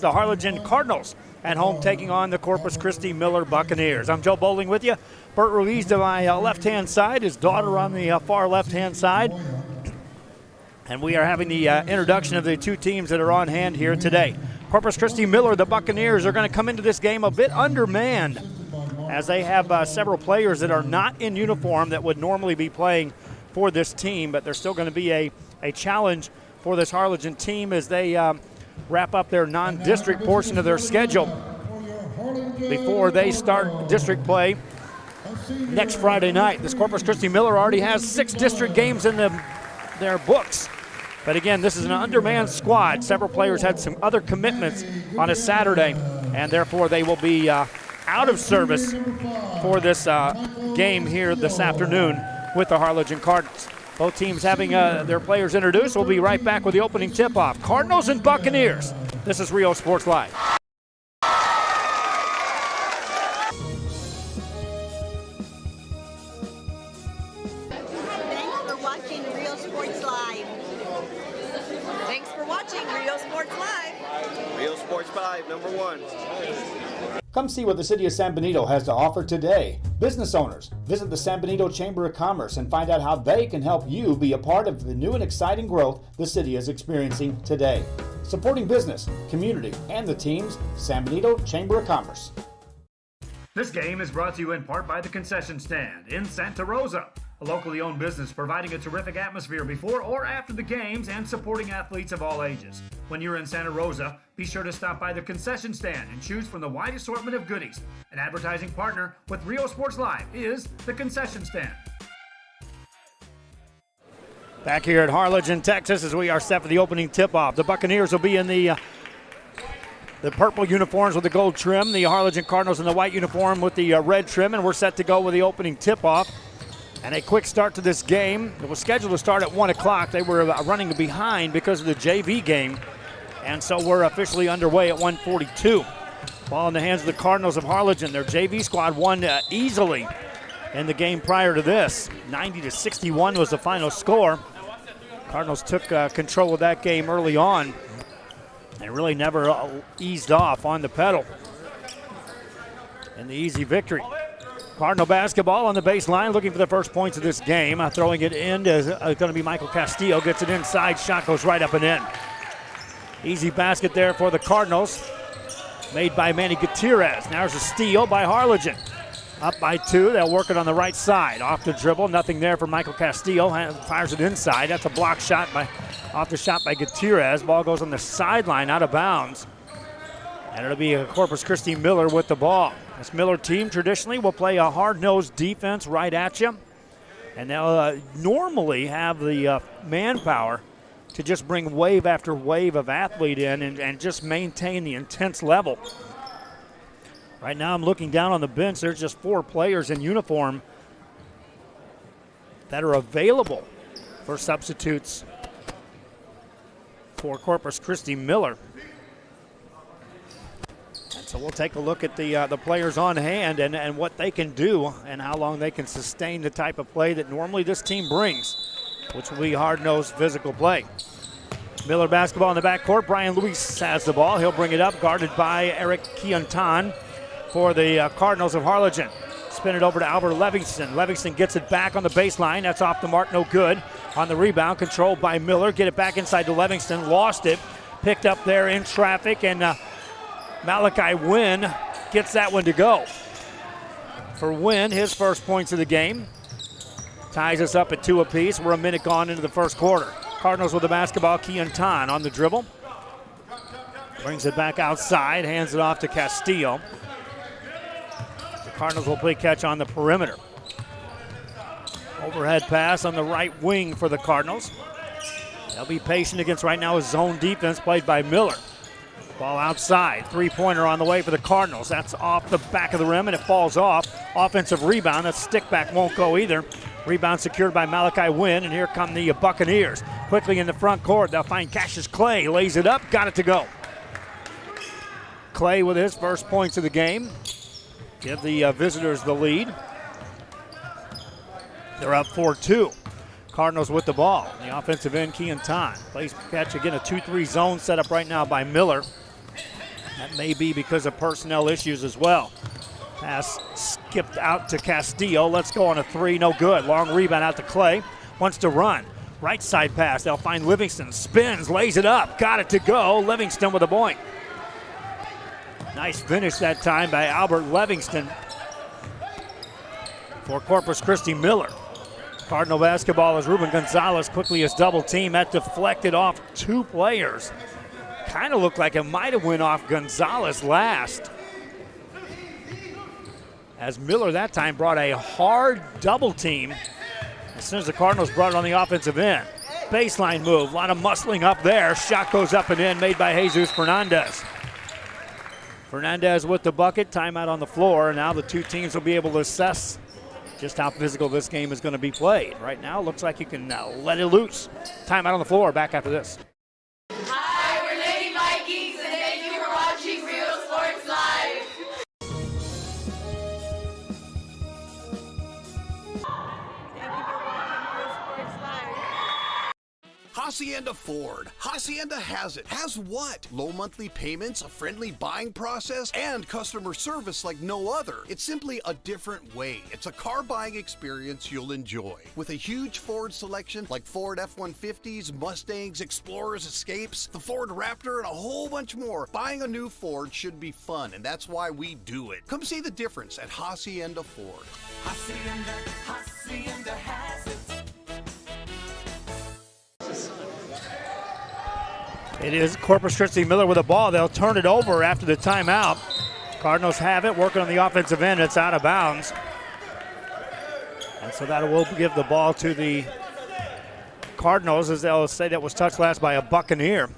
The Harlingen Cardinals at home taking on the Corpus Christi Miller Buccaneers. I'm Joe Bowling with you. Bert Ruiz to my left-hand side, his daughter on the far left-hand side. And we are having the introduction of the two teams that are on hand here today. Corpus Christi Miller, the Buccaneers, are going to come into this game a bit undermanned as they have several players that are not in uniform that would normally be playing for this team, but there's still going to be a challenge for this Harlingen team as they wrap up their non-district portion of their schedule before they start district play next Friday night. This Corpus Christi Miller already has 6 district games in their books. But again, this is an undermanned squad. Several players had some other commitments on a Saturday, and therefore they will be out of service for this game here this afternoon with the Harlingen Cardinals. Both teams having their players introduced. We'll be right back with the opening tip-off. Cardinals and Buccaneers. This is Rio Sports Live. Thanks for watching Rio Sports Live. Thanks for watching Rio Sports Live. Rio Sports Live, #1. Come see what the City of San Benito has to offer today. Business owners, visit the San Benito Chamber of Commerce and find out how they can help you be a part of the new and exciting growth the city is experiencing today. Supporting business, community, and the teams, San Benito Chamber of Commerce. This game is brought to you in part by the Concession Stand in Santa Rosa, a locally owned business providing a terrific atmosphere before or after the games and supporting athletes of all ages. When you're in Santa Rosa, be sure to stop by the Concession Stand and choose from the wide assortment of goodies. An advertising partner with Rio Sports Live is the Concession Stand. Back here at Harlingen, Texas, as we are set for the opening tip-off. The Buccaneers will be in the purple uniforms with the gold trim. The Harlingen Cardinals in the white uniform with the red trim, and we're set to go with the opening tip-off. And a quick start to this game. It was scheduled to start at 1 o'clock. They were running behind because of the JV game. And so we're officially underway at 1:42. Ball in the hands of the Cardinals of Harlingen. Their JV squad won easily in the game prior to this. 90-61 was the final score. Cardinals took control of that game early on and really never eased off on the pedal in the easy victory. Cardinal basketball on the baseline, looking for the first points of this game. Throwing it in is going to be Michael Castillo. Gets it inside, shot goes right up and in. Easy basket there for the Cardinals, made by Manny Gutierrez. Now there's a steal by Harlingen. Up by 2, they'll work it on the right side. Off the dribble, nothing there for Michael Castillo. Fires it inside. That's a block shot off the shot by Gutierrez. Ball goes on the sideline, out of bounds. And it'll be a Corpus Christi Miller with the ball. This Miller team traditionally will play a hard-nosed defense right at you. And they'll normally have the manpower to just bring wave after wave of athlete in and just maintain the intense level. Right now I'm looking down on the bench. There's just 4 players in uniform that are available for substitutes for Corpus Christi Miller. So we'll take a look at the players on hand and what they can do and how long they can sustain the type of play that normally this team brings, which will be hard-nosed physical play. Miller basketball in the backcourt. Brian Luis has the ball. He'll bring it up, guarded by Eric Quintan for the Cardinals of Harlingen. Spin it over to Albert Livingston. Livingston gets it back on the baseline. That's off the mark, no good. On the rebound, controlled by Miller. Get it back inside to Livingston. Lost it. Picked up there in traffic, and Malachi Wynn gets that one to go. For Wynn, his first points of the game. Ties us up at 2 apiece. We're a minute gone into the first quarter. Cardinals with the basketball. Quintan on the dribble. Brings it back outside. Hands it off to Castillo. The Cardinals will play catch on the perimeter. Overhead pass on the right wing for the Cardinals. They'll be patient against right now a zone defense played by Miller. Ball outside, 3-pointer on the way for the Cardinals. That's off the back of the rim and it falls off. Offensive rebound, that stick back won't go either. Rebound secured by Malachi Wynn, and here come the Buccaneers. Quickly in the front court, they'll find Cassius Clay, lays it up, got it to go. Clay with his first points of the game. Give the visitors the lead. They're up 4-2. Cardinals with the ball. The offensive end, Quintan. Plays catch again, a 2-3 zone set up right now by Miller. That may be because of personnel issues as well. Pass skipped out to Castillo. Let's go on a three, no good. Long rebound out to Clay. Wants to run. Right side pass. They'll find Livingston. Spins, lays it up. Got it to go. Livingston with a point. Nice finish that time by Albert Livingston for Corpus Christi Miller. Cardinal basketball as Ruben Gonzalez quickly is double teamed. That deflected off two players. Kind of looked like it might have went off Gonzalez last. As Miller that time brought a hard double team as soon as the Cardinals brought it on the offensive end. Baseline move, a lot of muscling up there. Shot goes up and in, made by Jesus Fernandez. Fernandez with the bucket, timeout on the floor. Now the two teams will be able to assess just how physical this game is going to be played. Right now, it looks like you can let it loose. Timeout on the floor, back after this. Hi, we're Lady Vikings, and thank you for watching Real Sports Live. Thank you for watching Real Sports Live. Hacienda Ford. Hacienda has it. Has what? Low monthly payments, a friendly buying process, and customer service like no other. It's simply a different way. It's a car buying experience you'll enjoy. With a huge Ford selection like Ford F-150s, Mustangs, Explorers, Escapes, the Ford Raptor, and a whole bunch more, buying a new Ford should be fun, and that's why we do it. Come see the difference at Hacienda Ford. Hacienda has it. It is Corpus Christi Miller with the ball. They'll turn it over after the timeout. Cardinals have it, working on the offensive end. It's out of bounds. And so that will give the ball to the Cardinals, as they'll say that was touched last by a Buccaneer.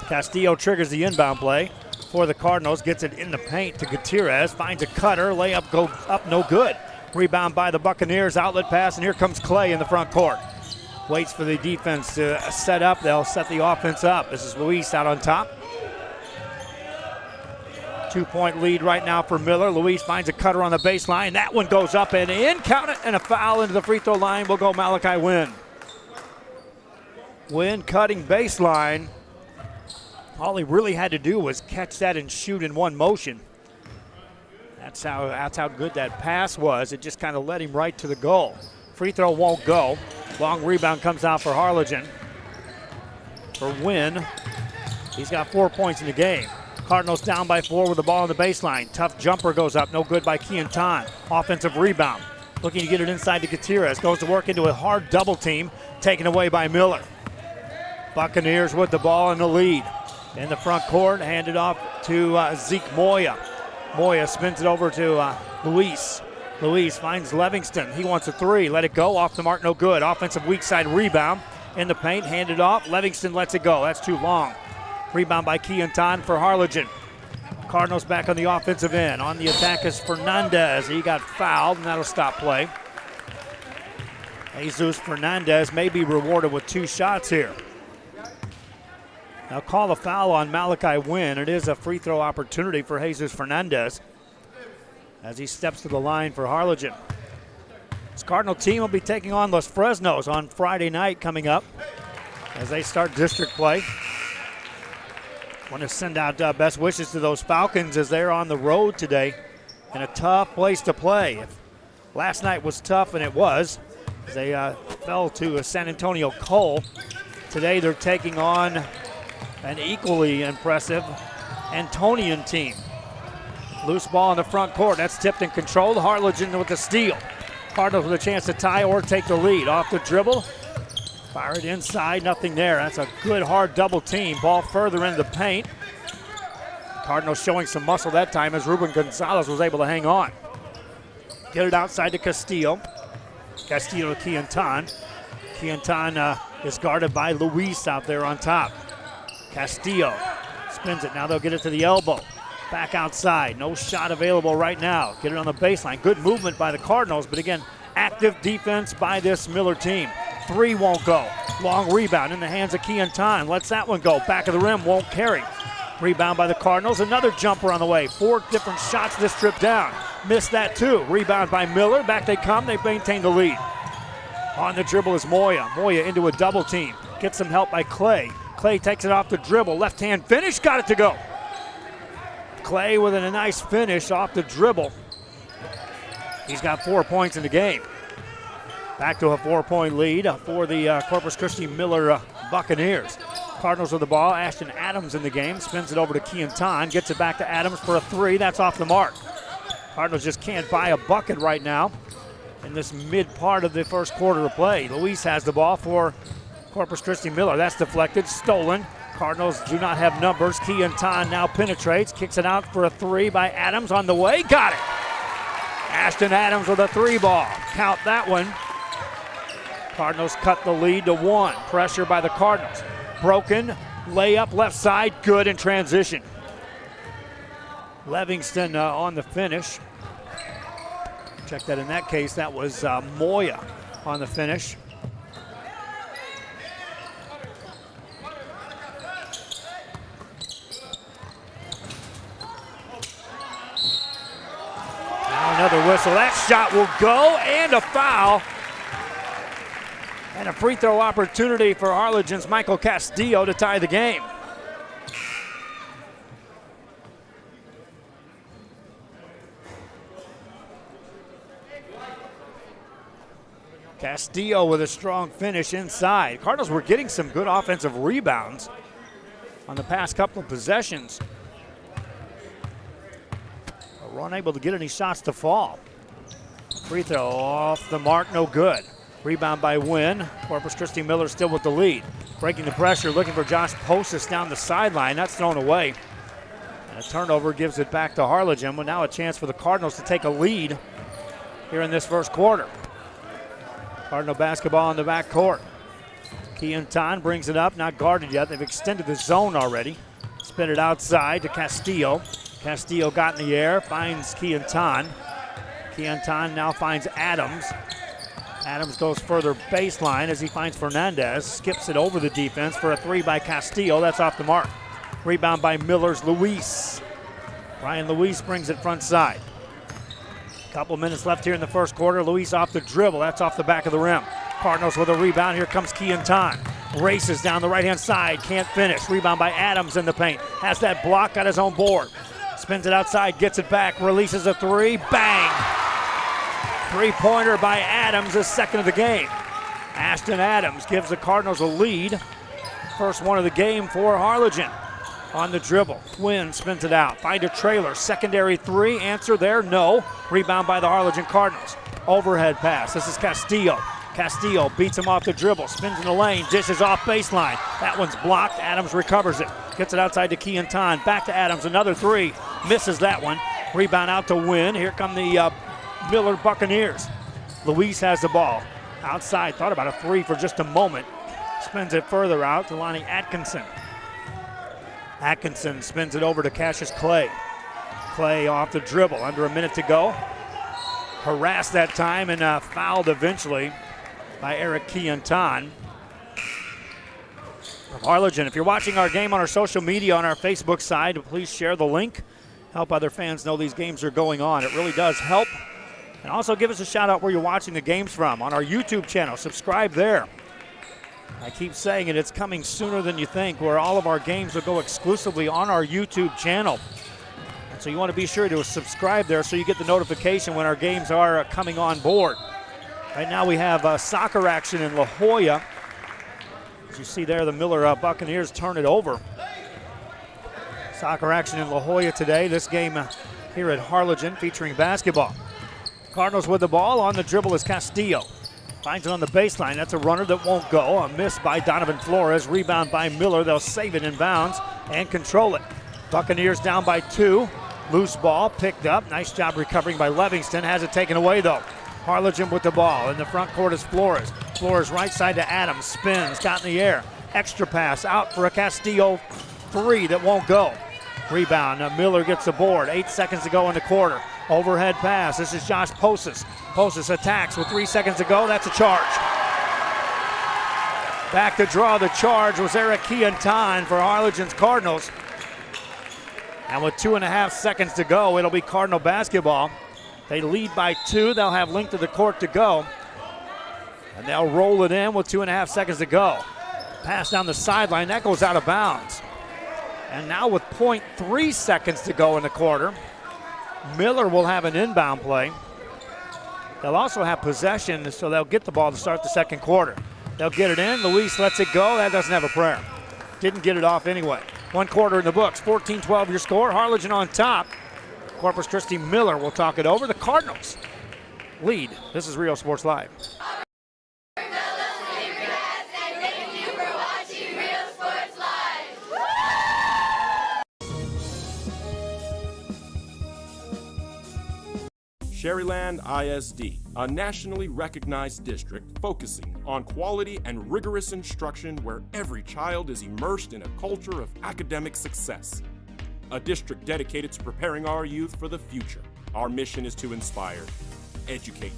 Castillo triggers the inbound play for the Cardinals, gets it in the paint to Gutierrez, finds a cutter, layup go up, no good. Rebound by the Buccaneers, outlet pass, and here comes Clay in the front court. Waits for the defense to set up. They'll set the offense up. This is Luis out on top. 2-point lead right now for Miller. Luis finds a cutter on the baseline. That one goes up and in. Count it, and a foul into the free throw line. Will go Malachi Wynn. Wynn cutting baseline. All he really had to do was catch that and shoot in one motion. That's how good that pass was. It just kind of led him right to the goal. Free throw won't go. Long rebound comes out for Harlingen. For Wynn, he's got 4 points in the game. Cardinals down by 4 with the ball on the baseline. Tough jumper goes up, no good by Keontan. Offensive rebound, looking to get it inside to Gutierrez. Goes to work into a hard double team, taken away by Miller. Buccaneers with the ball in the lead. In the front court, handed off to Zeke Moya. Moya spins it over to Luis. Luis finds Livingston. He wants a three. Let it go. Off the mark, no good. Offensive weak side rebound. In the paint, handed off. Livingston lets it go. That's too long. Rebound by Keontan for Harlingen. Cardinals back on the offensive end. On the attack is Fernandez. He got fouled, and that'll stop play. Jesus Fernandez may be rewarded with 2 shots here. They'll call a foul on Malachi Wynn. It is a free throw opportunity for Jesus Fernandez as he steps to the line for Harlingen. This Cardinal team will be taking on Los Fresnos on Friday night coming up as they start district play. Want to send out best wishes to those Falcons as they're on the road today in a tough place to play. Last night was tough, and it was. They fell to San Antonio Cole. Today they're taking on an equally impressive Antonian team. Loose ball in the front court. That's tipped and controlled. Harlingen with the steal. Cardinals with a chance to tie or take the lead. Off the dribble. Fire it inside. Nothing there. That's a good hard double team. Ball further into the paint. Cardinals showing some muscle that time as Ruben Gonzalez was able to hang on. Get it outside to Castillo. Castillo to Keontan. Keontan is guarded by Luis out there on top. Castillo spins it. Now they'll get it to the elbow. Back outside. No shot available right now. Get it on the baseline. Good movement by the Cardinals, but again, active defense by this Miller team. 3 won't go. Long rebound in the hands of Keontan. Lets that one go. Back of the rim, won't carry. Rebound by the Cardinals. Another jumper on the way. 4 different shots this trip down. Missed that too. Rebound by Miller. Back they come. They maintain the lead. On the dribble is Moya. Moya into a double team. Gets some help by Clay. Clay takes it off the dribble. Left-hand finish, got it to go. Clay with a nice finish off the dribble. He's got 4 points in the game. Back to a 4-point lead for the Corpus Christi Miller Buccaneers. Cardinals with the ball. Ashton Adams in the game. Spins it over to Keontan. Gets it back to Adams for a three. That's off the mark. Cardinals just can't buy a bucket right now in this mid part of the first quarter of play. Luis has the ball for Corpus Christi Miller. That's deflected. Stolen. Cardinals do not have numbers. Keontan now penetrates. Kicks it out for a three by Adams on the way. Got it. Ashton Adams with a three ball. Count that one. Cardinals cut the lead to 1. Pressure by the Cardinals. Broken. Layup left side. Good in transition. Livingston on the finish. Check that in that case. That was Moya on the finish. Now another whistle. That shot will go, and a foul. And a free throw opportunity for Harlingen's Michael Castillo to tie the game. Castillo with a strong finish inside. Cardinals were getting some good offensive rebounds on the past couple of possessions. But were unable to get any shots to fall. Free throw off the mark, no good. Rebound by Wynn. Corpus Christi Miller still with the lead. Breaking the pressure, looking for Josh Postis down the sideline. That's thrown away. And a turnover gives it back to Harlingen. Well, now a chance for the Cardinals to take a lead here in this first quarter. Cardinal basketball in the backcourt. Keontan brings it up, not guarded yet. They've extended the zone already. Spin it outside to Castillo. Castillo got in the air, finds Keontan. Keontan now finds Adams. Adams goes further baseline as he finds Fernandez. Skips it over the defense for a three by Castillo. That's off the mark. Rebound by Miller's Luis. Ryan Luis brings it front side. Couple minutes left here in the first quarter. Luis off the dribble. That's off the back of the rim. Cardinals with a rebound. Here comes Keontan. Races down the right-hand side. Can't finish. Rebound by Adams in the paint. Has that block, got his own board. Spins it outside, gets it back, releases a three. Bang! Three-pointer by Adams, his second of the game. Ashton Adams gives the Cardinals a lead. First one of the game for Harlingen. On the dribble, Wynn spins it out. Find a trailer, secondary three. Answer there, no. Rebound by the Harlingen Cardinals. Overhead pass, this is Castillo. Castillo beats him off the dribble, spins in the lane, dishes off baseline. That one's blocked, Adams recovers it. Gets it outside to Keontan, back to Adams, another three. Misses that one. Rebound out to Wynn. Here come the Miller Buccaneers. Luis has the ball. Outside, thought about a three for just a moment. Spins it further out to Lonnie Atkinson. Atkinson spins it over to Cassius Clay. Clay off the dribble, under a minute to go. Harassed that time and fouled eventually by Eric Keontan. From Harlingen, if you're watching our game on our social media, on our Facebook side, please share the link. Help other fans know these games are going on. It really does help. And also give us a shout out where you're watching the games from. On our YouTube channel, subscribe there. I keep saying it, it's coming sooner than you think, where all of our games will go exclusively on our YouTube channel. And so you want to be sure to subscribe there so you get the notification when our games are coming on board. Right now we have soccer action in La Jolla. As you see there, the Miller Buccaneers turn it over. Soccer action in La Jolla today. This game here at Harlingen featuring basketball. Cardinals with the ball. On the dribble is Castillo. Finds it on the baseline. That's a runner that won't go. A miss by Donovan Flores. Rebound by Miller. They'll save it in bounds and control it. Buccaneers down by 2. Loose ball picked up. Nice job recovering by Livingston. Has it taken away though. Harlingen with the ball. In the front court is Flores. Flores right side to Adams. Spins. Got in the air. Extra pass out for a Castillo three that won't go. Rebound. Miller gets the board. 8 seconds to go in the quarter. Overhead pass. This is Josh Postis. Postis attacks with 3 seconds to go. That's a charge. Back to draw the charge was Eric Keontan for Harlingen's Cardinals. And with 2.5 seconds to go, it'll be Cardinal basketball. They lead by 2. They'll have length of the court to go. And they'll roll it in with 2.5 seconds to go. Pass down the sideline, that goes out of bounds. And now with 0.3 seconds to go in the quarter, Miller will have an inbound play. They'll also have possession, so they'll get the ball to start the second quarter. They'll get it in. Luis lets it go. That doesn't have a prayer. Didn't get it off anyway. 1 quarter in the books. 14-12 your score. Harlingen on top. Corpus Christi Miller will talk it over. The Cardinals lead. This is Real Sports Live. Sherryland ISD, a nationally recognized district focusing on quality and rigorous instruction where every child is immersed in a culture of academic success. A district dedicated to preparing our youth for the future. Our mission is to inspire, educate,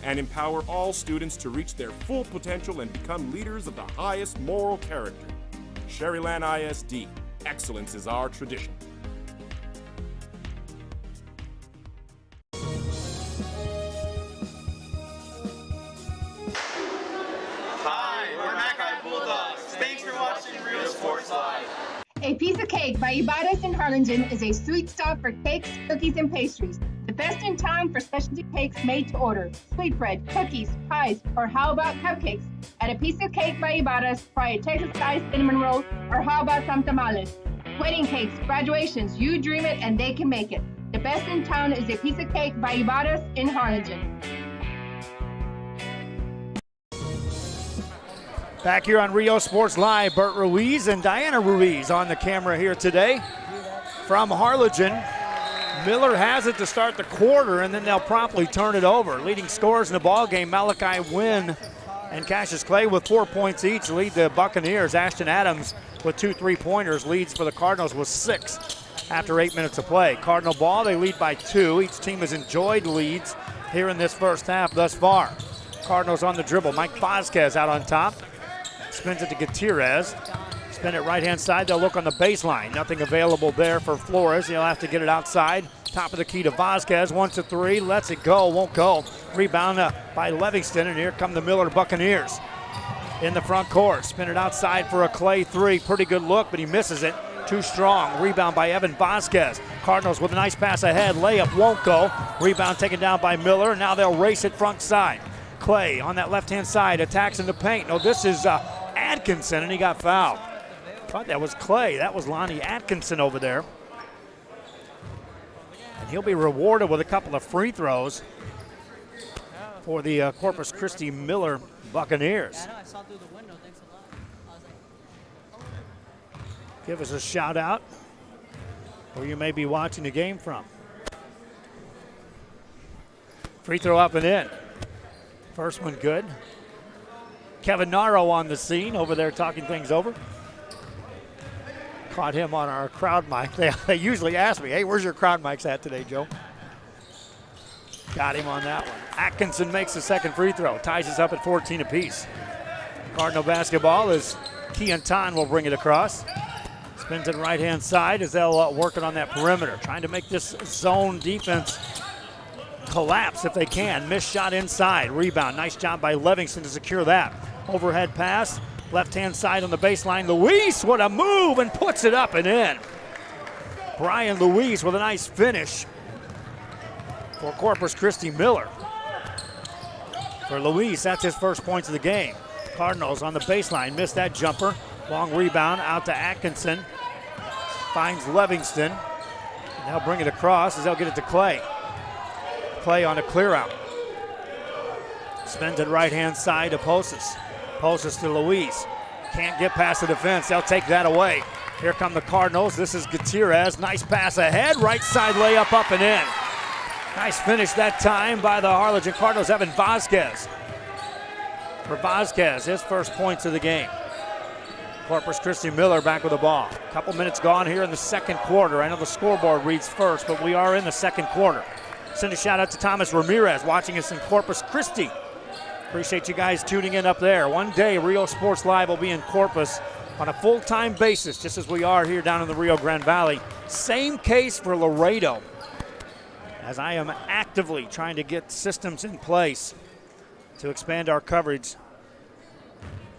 and empower all students to reach their full potential and become leaders of the highest moral character. Sherryland ISD, excellence is our tradition. A Piece of Cake by Ibarra's in Harlingen is a sweet stop for cakes, cookies, and pastries. The best in town for specialty cakes made to order. Sweetbread, cookies, pies, or how about cupcakes? At A Piece of Cake by Ibarra's, try a Texas-style cinnamon roll, or how about some tamales? Wedding cakes, graduations, you dream it and they can make it. The best in town is A Piece of Cake by Ibarra's in Harlingen. Back here on Rio Sports Live, Bert Ruiz and Diana Ruiz on the camera here today from Harlingen. Miller has it to start the quarter, and then they'll promptly turn it over. Leading scorers in the ball game, Malachi Wynn and Cassius Clay with 4 points each lead the Buccaneers. Ashton Adams with 2 3-pointers leads for the Cardinals with 6 after 8 minutes of play. Cardinal ball, they lead by 2. Each team has enjoyed leads here in this first half thus far. Cardinals on the dribble. Mike Vasquez out on top. Spins it to Gutierrez. Spin it right-hand side. They'll look on the baseline. Nothing available there for Flores. He'll have to get it outside. Top of the key to Vasquez. 1 to 3. Lets it go. Won't go. Rebound by Livingston. And here come the Miller Buccaneers in the front court. Spin it outside for a Clay 3. Pretty good look, but he misses it. Too strong. Rebound by Evan Vasquez. Cardinals with a nice pass ahead. Layup won't go. Rebound taken down by Miller. And now they'll race it front side. Clay on that left-hand side. Attacks in the paint. No, this is Atkinson, and he got fouled. Thought that was Clay. That was Lonnie Atkinson over there. And he'll be rewarded with a couple of free throws for the Corpus Christi Miller Buccaneers. Give us a shout out where you may be watching the game from. Free throw up and in. First one good. Kevin Naro on the scene over there talking things over. Caught him on our crowd mic. They usually ask me, hey, where's your crowd mics at today, Joe? Got him on that one. Atkinson makes the second free throw. Ties us up at 14 apiece. Cardinal basketball as Keontan will bring it across. Spins it right-hand side as they'll work it on that perimeter. Trying to make this zone defense collapse if they can. Missed shot inside. Rebound. Nice job by Livingston to secure that. Overhead pass. Left-hand side on the baseline. Luis, what a move, and puts it up and in. Brian Luis with a nice finish for Corpus Christi Miller. For Luis, that's his first points of the game. Cardinals on the baseline. Missed that jumper. Long rebound out to Atkinson. Finds Livingston. And they'll bring it across as they'll get it to Clay. Clay on a clear out. Spins it right-hand side to Posas. Posas to Luis. Can't get past the defense. They'll take that away. Here come the Cardinals. This is Gutierrez. Nice pass ahead. Right side layup up and in. Nice finish that time by the Harlingen Cardinals. Evan Vasquez. For Vasquez, his first points of the game. Corpus Christi Miller back with the ball. A couple minutes gone here in the second quarter. I know the scoreboard reads first, but we are in the second quarter. Send a shout out to Thomas Ramirez watching us in Corpus Christi. Appreciate you guys tuning in up there. One day, Rio Sports Live will be in Corpus on a full-time basis, just as we are here down in the Rio Grande Valley. Same case for Laredo, as I am actively trying to get systems in place to expand our coverage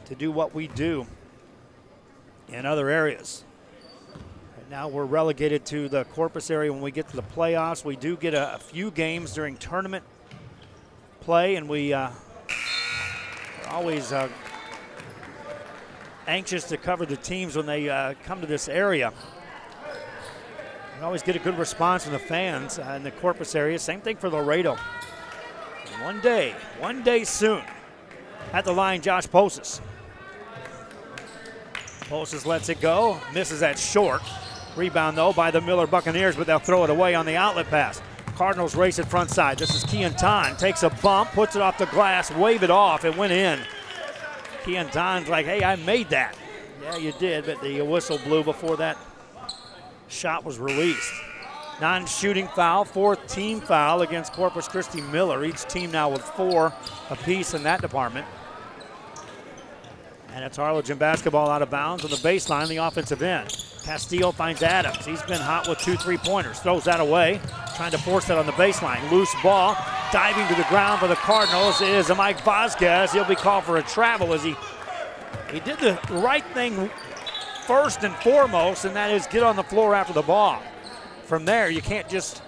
to do what we do in other areas. Right now we're relegated to the Corpus area. When we get to the playoffs, we do get a few games during tournament play, and we're always anxious to cover the teams when they come to this area. We always get a good response from the fans in the Corpus area. Same thing for Laredo. And one day soon. At the line, Josh Posas. Posas lets it go, misses that short. Rebound, though, by the Miller Buccaneers, but they'll throw it away on the outlet pass. Cardinals race it front side. This is Keontan. Takes a bump, puts it off the glass, wave it off. It went in. Keontan's like, hey, I made that. Yeah, you did, but the whistle blew before that shot was released. Non-shooting foul, fourth team foul against Corpus Christi Miller. Each team now with 4 apiece in that department. And it's Harlingen basketball out of bounds on the baseline, the offensive end. Castillo finds Adams. He's been hot with 2 3-pointers. Throws that away, trying to force that on the baseline. Loose ball, diving to the ground for the Cardinals is Mike Vasquez. He'll be called for a travel as he did the right thing first and foremost, and that is get on the floor after the ball. From there, you can't just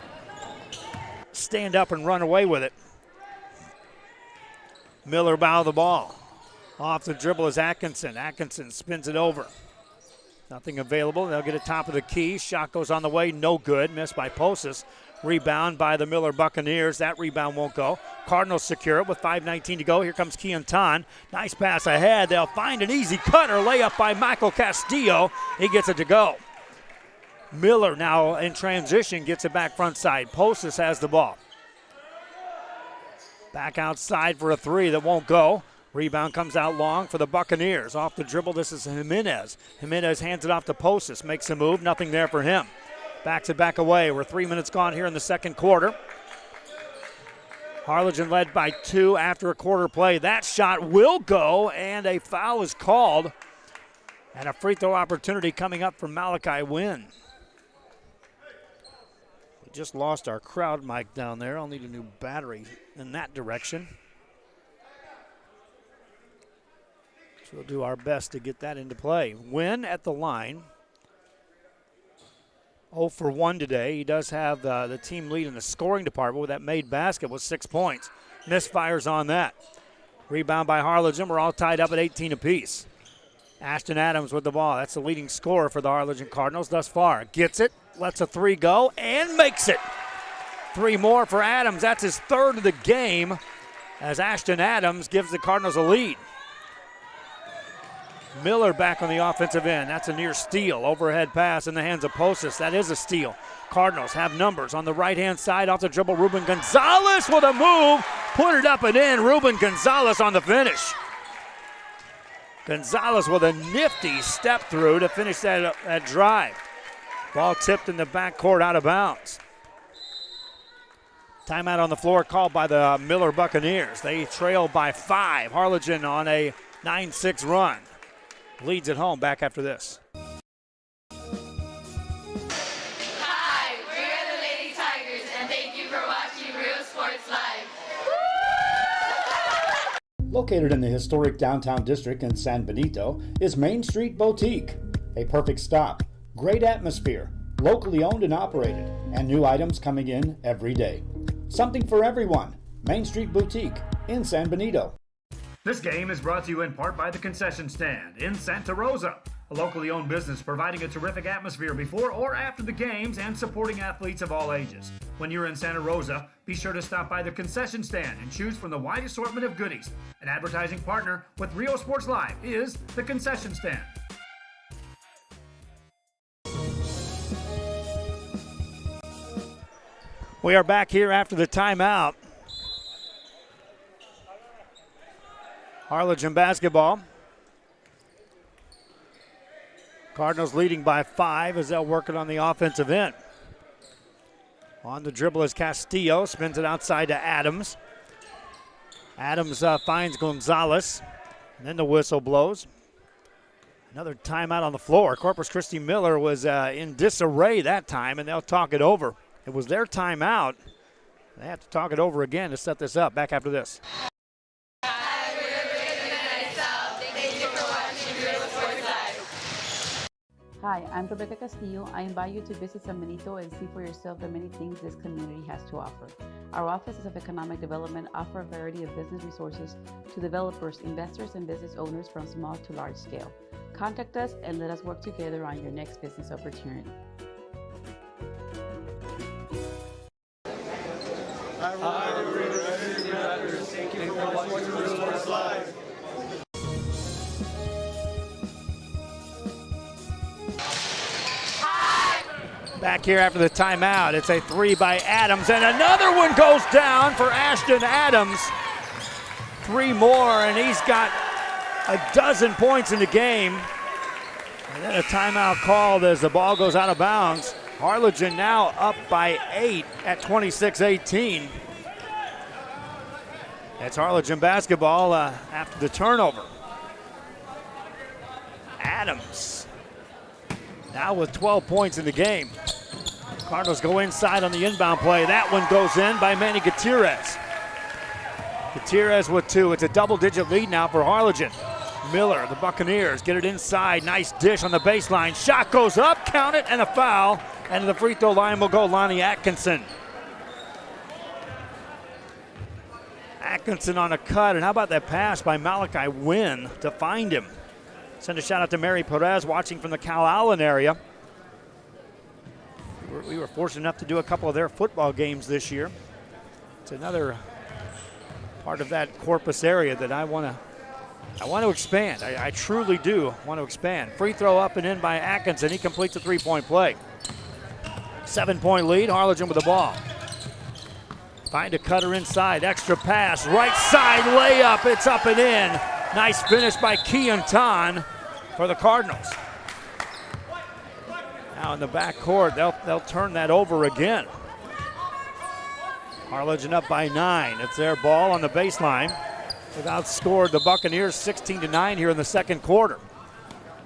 stand up and run away with it. Miller bow the ball. Off the dribble is Atkinson. Atkinson spins it over. Nothing available. They'll get it top of the key. Shot goes on the way. No good. Missed by Posas. Rebound by the Miller Buccaneers. That rebound won't go. Cardinals secure it with 5:19 to go. Here comes Keontan. Nice pass ahead. They'll find an easy cutter. Layup by Michael Castillo. He gets it to go. Miller now in transition gets it back front side. Posas has the ball. Back outside for a 3 that won't go. Rebound comes out long for the Buccaneers. Off the dribble, this is Jimenez. Jimenez hands it off to Posas. Makes a move. Nothing there for him. Backs it back away. We're 3 minutes gone here in the second quarter. Harlingen led by 2 after a quarter play. That shot will go, and a foul is called. And a free throw opportunity coming up for Malachi Wynn. We just lost our crowd mic down there. I'll need a new battery in that direction. So we'll do our best to get that into play. Wynn at the line. 0 for 1 today. He does have the team lead in the scoring department with that made basket with 6 points. Misfires on that. Rebound by Harlingen. We're all tied up at 18 apiece. Ashton Adams with the ball. That's the leading scorer for the Harlingen Cardinals thus far. Gets it, lets a 3 go, and makes it. 3 more for Adams. That's his 3rd of the game as Ashton Adams gives the Cardinals a lead. Miller back on the offensive end. That's a near steal. Overhead pass in the hands of Posas. That is a steal. Cardinals have numbers on the right-hand side. Off the dribble, Ruben Gonzalez with a move. Put it up and in. Ruben Gonzalez on the finish. Gonzalez with a nifty step through to finish that drive. Ball tipped in the backcourt out of bounds. Timeout on the floor called by the Miller Buccaneers. They trail by 5. Harlingen on a 9-6 run. Leads at home. Back after this. Hi, we're the Lady Tigers, and thank you for watching Real Sports Live. Located in the historic downtown district in San Benito is Main Street Boutique. A perfect stop, great atmosphere, locally owned and operated, and new items coming in every day. Something for everyone. Main Street Boutique in San Benito. This game is brought to you in part by the Concession Stand in Santa Rosa, a locally owned business providing a terrific atmosphere before or after the games and supporting athletes of all ages. When you're in Santa Rosa, be sure to stop by the Concession Stand and choose from the wide assortment of goodies. An advertising partner with Rio Sports Live is the Concession Stand. We are back here after the timeout. Harlingen basketball. Cardinals leading by 5 as they'll work it on the offensive end. On the dribble is Castillo, spins it outside to Adams. Adams finds Gonzalez, and then the whistle blows. Another timeout on the floor. Corpus Christi Miller was in disarray that time, and they'll talk it over. It was their timeout. They have to talk it over again to set this up. Back after this. Hi, I'm Rebecca Castillo. I invite you to visit San Benito and see for yourself the many things this community has to offer. Our offices of economic development offer a variety of business resources to developers, investors, and business owners from small to large scale. Contact us and let us work together on your next business opportunity. Back here after the timeout, it's a three by Adams, and another one goes down for Ashton Adams. Three more, and he's got a dozen points in the game. And then a timeout called as the ball goes out of bounds. Harlingen now up by 8 at 26-18. That's Harlingen basketball after the turnover. Adams now with 12 points in the game. Cardinals go inside on the inbound play. That one goes in by Manny Gutierrez. Gutierrez with 2. It's a double-digit lead now for Harlingen. Miller, the Buccaneers, get it inside. Nice dish on the baseline. Shot goes up, count it, and a foul. And to the free throw line will go Lonnie Atkinson. Atkinson on a cut, and how about that pass by Malachi Wynn to find him? Send a shout out to Mary Perez watching from the Calallen area. We were fortunate enough to do a couple of their football games this year. It's another part of that Corpus area that I want to expand. I truly do want to expand. Free throw up and in by Atkinson. He completes a three-point play. 7-point lead, Harlingen with the ball. Find a cutter inside, extra pass, right side layup, it's up and in. Nice finish by Keon Ton for the Cardinals. Now in the backcourt, they'll turn that over again. Harlingen up by 9. It's their ball on the baseline. They've outscored the Buccaneers 16-9 here in the second quarter.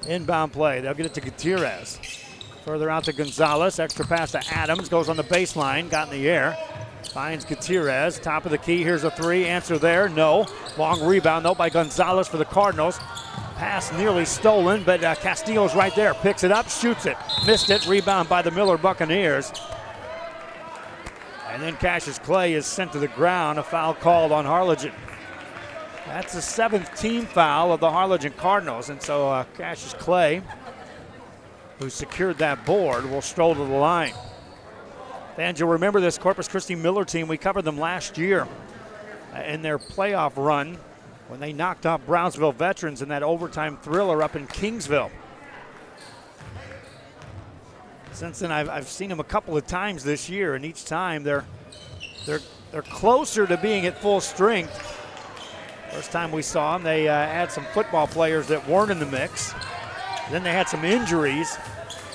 Inbound play, they'll get it to Gutierrez. Further out to Gonzalez, extra pass to Adams, goes on the baseline, got in the air. Finds Gutierrez, top of the key, here's a three, answer there, no. Long rebound though by Gonzalez for the Cardinals. Pass nearly stolen, but Castillo's right there, picks it up, shoots it, missed it, rebound by the Miller Buccaneers. And then Cassius Clay is sent to the ground, a foul called on Harlingen. That's the 7th team foul of the Harlingen Cardinals, and so Cassius Clay, who secured that board, will stroll to the line. Fans, you'll remember this Corpus Christi Miller team. We covered them last year in their playoff run when they knocked off Brownsville Veterans in that overtime thriller up in Kingsville. Since then, I've seen them a couple of times this year, and each time they're closer to being at full strength. First time we saw them, they had some football players that weren't in the mix. Then they had some injuries.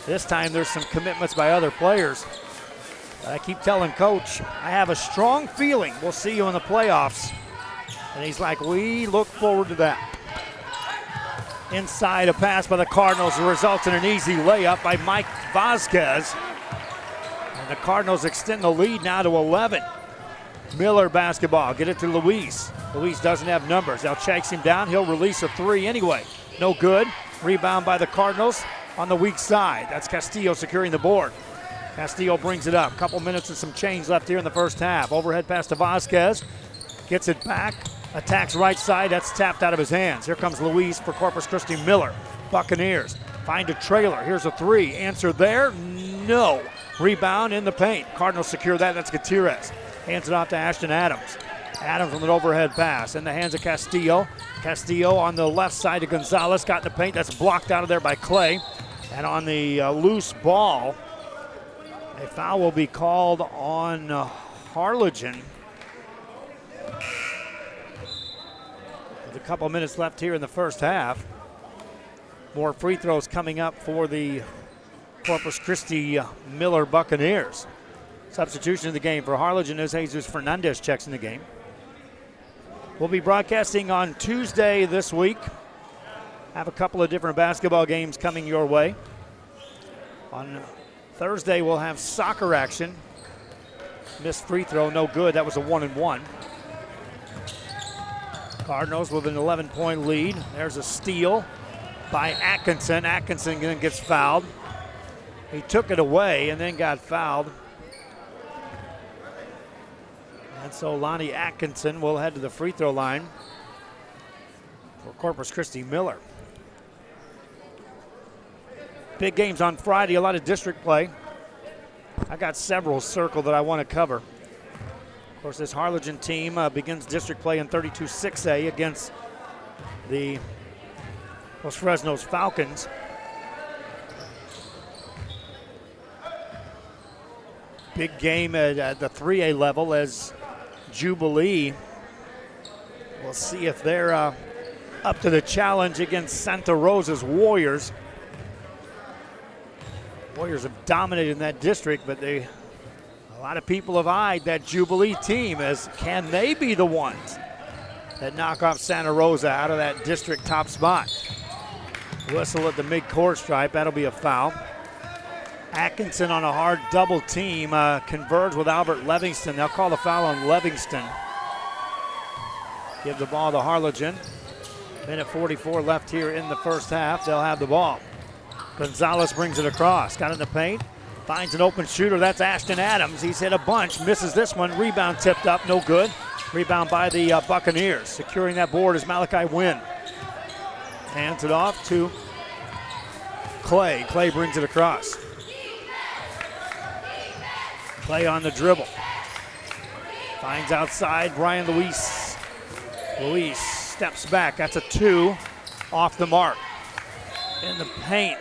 This time there's some commitments by other players. I keep telling Coach, I have a strong feeling we'll see you in the playoffs. And he's like, we look forward to that. Inside, a pass by the Cardinals results in an easy layup by Mike Vasquez. And the Cardinals extend the lead now to 11. Miller basketball, get it to Luis. Luis doesn't have numbers. They'll chase him down. He'll release a three anyway. No good. Rebound by the Cardinals on the weak side. That's Castillo securing the board. Castillo brings it up. Couple minutes and some change left here in the first half. Overhead pass to Vasquez. Gets it back. Attacks right side. That's tapped out of his hands. Here comes Luis for Corpus Christi Miller. Buccaneers find a trailer. Here's a three. Answer there. No. Rebound in the paint. Cardinals secure that. That's Gutierrez. Hands it off to Ashton Adams. Adams with an overhead pass in the hands of Castillo. Castillo on the left side of Gonzalez. Got in the paint. That's blocked out of there by Clay. And on the loose ball, a foul will be called on Harlingen. With a couple minutes left here in the first half. More free throws coming up for the Corpus Christi Miller Buccaneers. Substitution in the game for Harlingen as Jesus Fernandez checks in the game. We'll be broadcasting on Tuesday this week. Have a couple of different basketball games coming your way. On Thursday, we'll have soccer action. Missed free throw, no good. That was a 1-and-1. Cardinals with an 11-point lead. There's a steal. by Atkinson. Atkinson then gets fouled. He took it away and then got fouled. And so Lonnie Atkinson will head to the free throw line for Corpus Christi Miller. Big games on Friday, a lot of district play. I got several circled that I want to cover. Of course, this Harlingen team begins district play in 32-6A against the Los Fresnos Falcons. Big game at the 3A level as Jubilee. We'll see if they're up to the challenge against Santa Rosa's Warriors. Warriors have dominated in that district, but a lot of people have eyed that Jubilee team as can they be the ones that knock off Santa Rosa out of that district top spot. Whistle at the mid-court stripe, that'll be a foul. Atkinson on a hard double team converges with Albert Livingston. They'll call the foul on Livingston. Give the ball to Harlingen. Minute 44 left here in the first half. They'll have the ball. Gonzalez brings it across. Got it in the paint. Finds an open shooter. That's Ashton Adams. He's hit a bunch. Misses this one. Rebound tipped up. No good. Rebound by the Buccaneers. Securing that board is Malachi Wynn. Hands it off to Clay. Clay brings it across. Clay on the dribble. Finds outside Brian Luis. Luis steps back. That's a 2 off the mark. In the paint.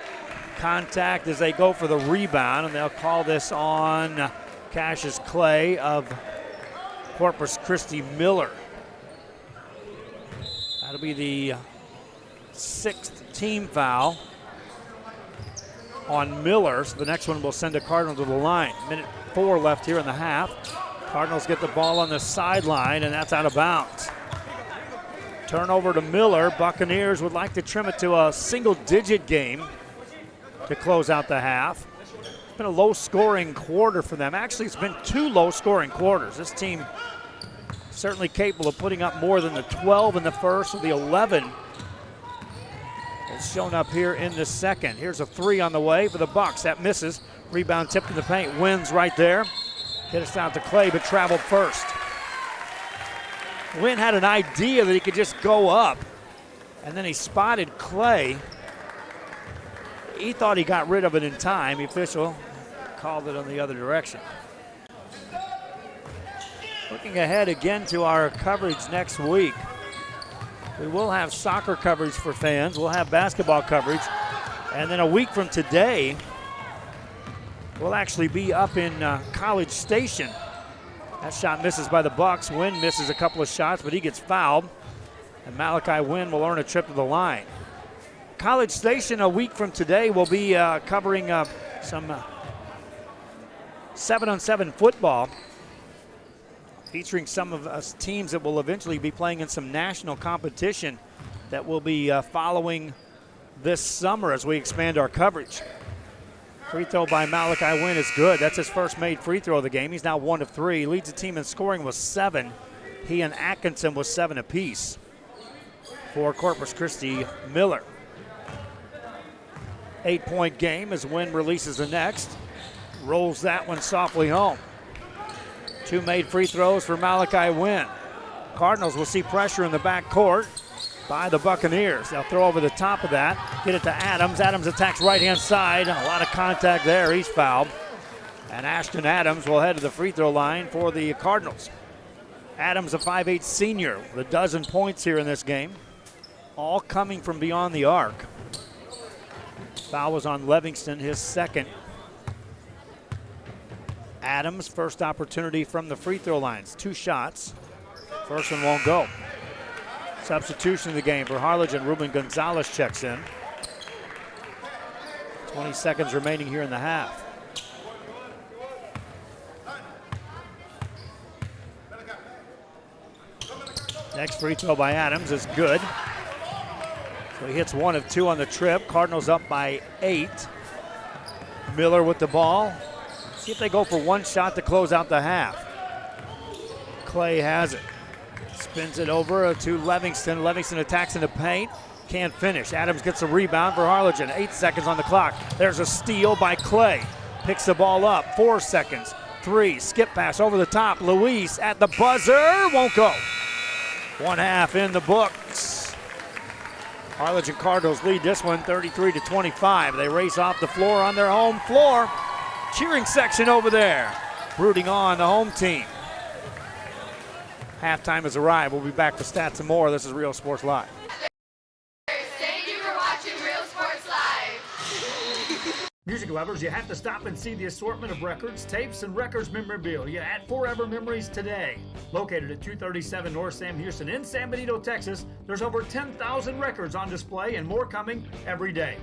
Contact as they go for the rebound, and they'll call this on Cassius Clay of Corpus Christi Miller. That'll be the 6th team foul on Miller. So the next one will send a Cardinal to the line. Minute 4 left here in the half. Cardinals get the ball on the sideline, and that's out of bounds. Turnover to Miller. Buccaneers would like to trim it to a single-digit game to close out the half. It's been a low-scoring quarter for them. Actually, it's been 2 low-scoring quarters. This team certainly capable of putting up more than the 12 in the first or the 11. It's shown up here in the second. Here's a 3 on the way for the Bucks. That misses. Rebound tipped in the paint. Wins right there. Get us down to Clay, but traveled first. Wynn had an idea that he could just go up, and then he spotted Clay. He thought he got rid of it in time. The official called it on the other direction. Looking ahead again to our coverage next week. We will have soccer coverage for fans. We'll have basketball coverage. And then a week from today, we'll actually be up in College Station. That shot misses by the Bucks. Wynn misses a couple of shots, but he gets fouled. And Malachi Wynn will earn a trip to the line. College Station a week from today will be covering some 7-on-7 football, featuring some of us teams that will eventually be playing in some national competition that will be following this summer as we expand our coverage. Free throw by Malachi Wynn is good. That's his first made free throw of the game. He's now 1 of 3. Leads the team in scoring with 7. He and Atkinson was 7 apiece for Corpus Christi Miller. 8-point game as Wynn releases the next. Rolls that one softly home. 2 made free throws for Malachi Wynn. Cardinals will see pressure in the backcourt by the Buccaneers. They'll throw over the top of that. Get it to Adams. Adams attacks right-hand side. A lot of contact there. He's fouled. And Ashton Adams will head to the free throw line for the Cardinals. Adams, a 5'8" senior, with a dozen points here in this game. All coming from beyond the arc. Foul was on Livingston, his second. Adams, first opportunity from the free throw lines. 2 shots. First one won't go. Substitution of the game for Harlingen. Ruben Gonzalez checks in. 20 seconds remaining here in the half. Next free throw by Adams is good. So he hits 1 of 2 on the trip. Cardinals up by 8. Miller with the ball. See if they go for 1 shot to close out the half. Clay has it. Spins it over to Livingston. Livingston attacks in the paint. can't finish. Adams gets a rebound for Harlingen. 8 seconds on the clock. There's a steal by Clay. Picks the ball up. 4 seconds. 3. Skip pass over the top. Luis at the buzzer. Won't go. 1/2 in the books. Harlingen Cardinals lead this one 33-25. They race off the floor on their home floor. Cheering section over there, rooting on the home team. Halftime has arrived. We'll be back for stats and more. This is Real Sports Live. Thank you for watching Real Sports Live. Music lovers, you have to stop and see the assortment of records, tapes, and records memorabilia at Forever Memories today. Located at 237 North Sam Houston in San Benito, Texas, there's over 10,000 records on display and more coming every day.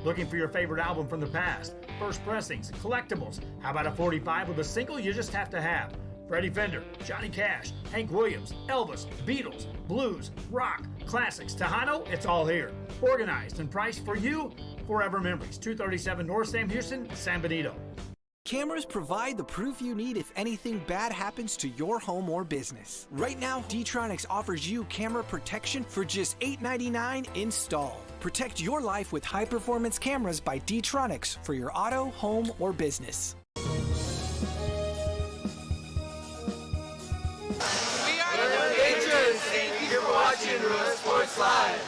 Looking for your favorite album from the past, first pressings, collectibles? How about a 45 with a single you just have to have? Freddie Fender, Johnny Cash, Hank Williams, Elvis, Beatles, blues, rock, classics, Tejano, it's all here. Organized and priced for you. Forever Memories, 237 North Sam Houston, San Benito. Cameras provide the proof you need if anything bad happens to your home or business. Right now, D-Tronics offers you camera protection for just $8.99 installed. Protect your life with high-performance cameras by D-Tronics for your auto, home, or business. We are the Patriots. Thank you for watching Real Sports Live.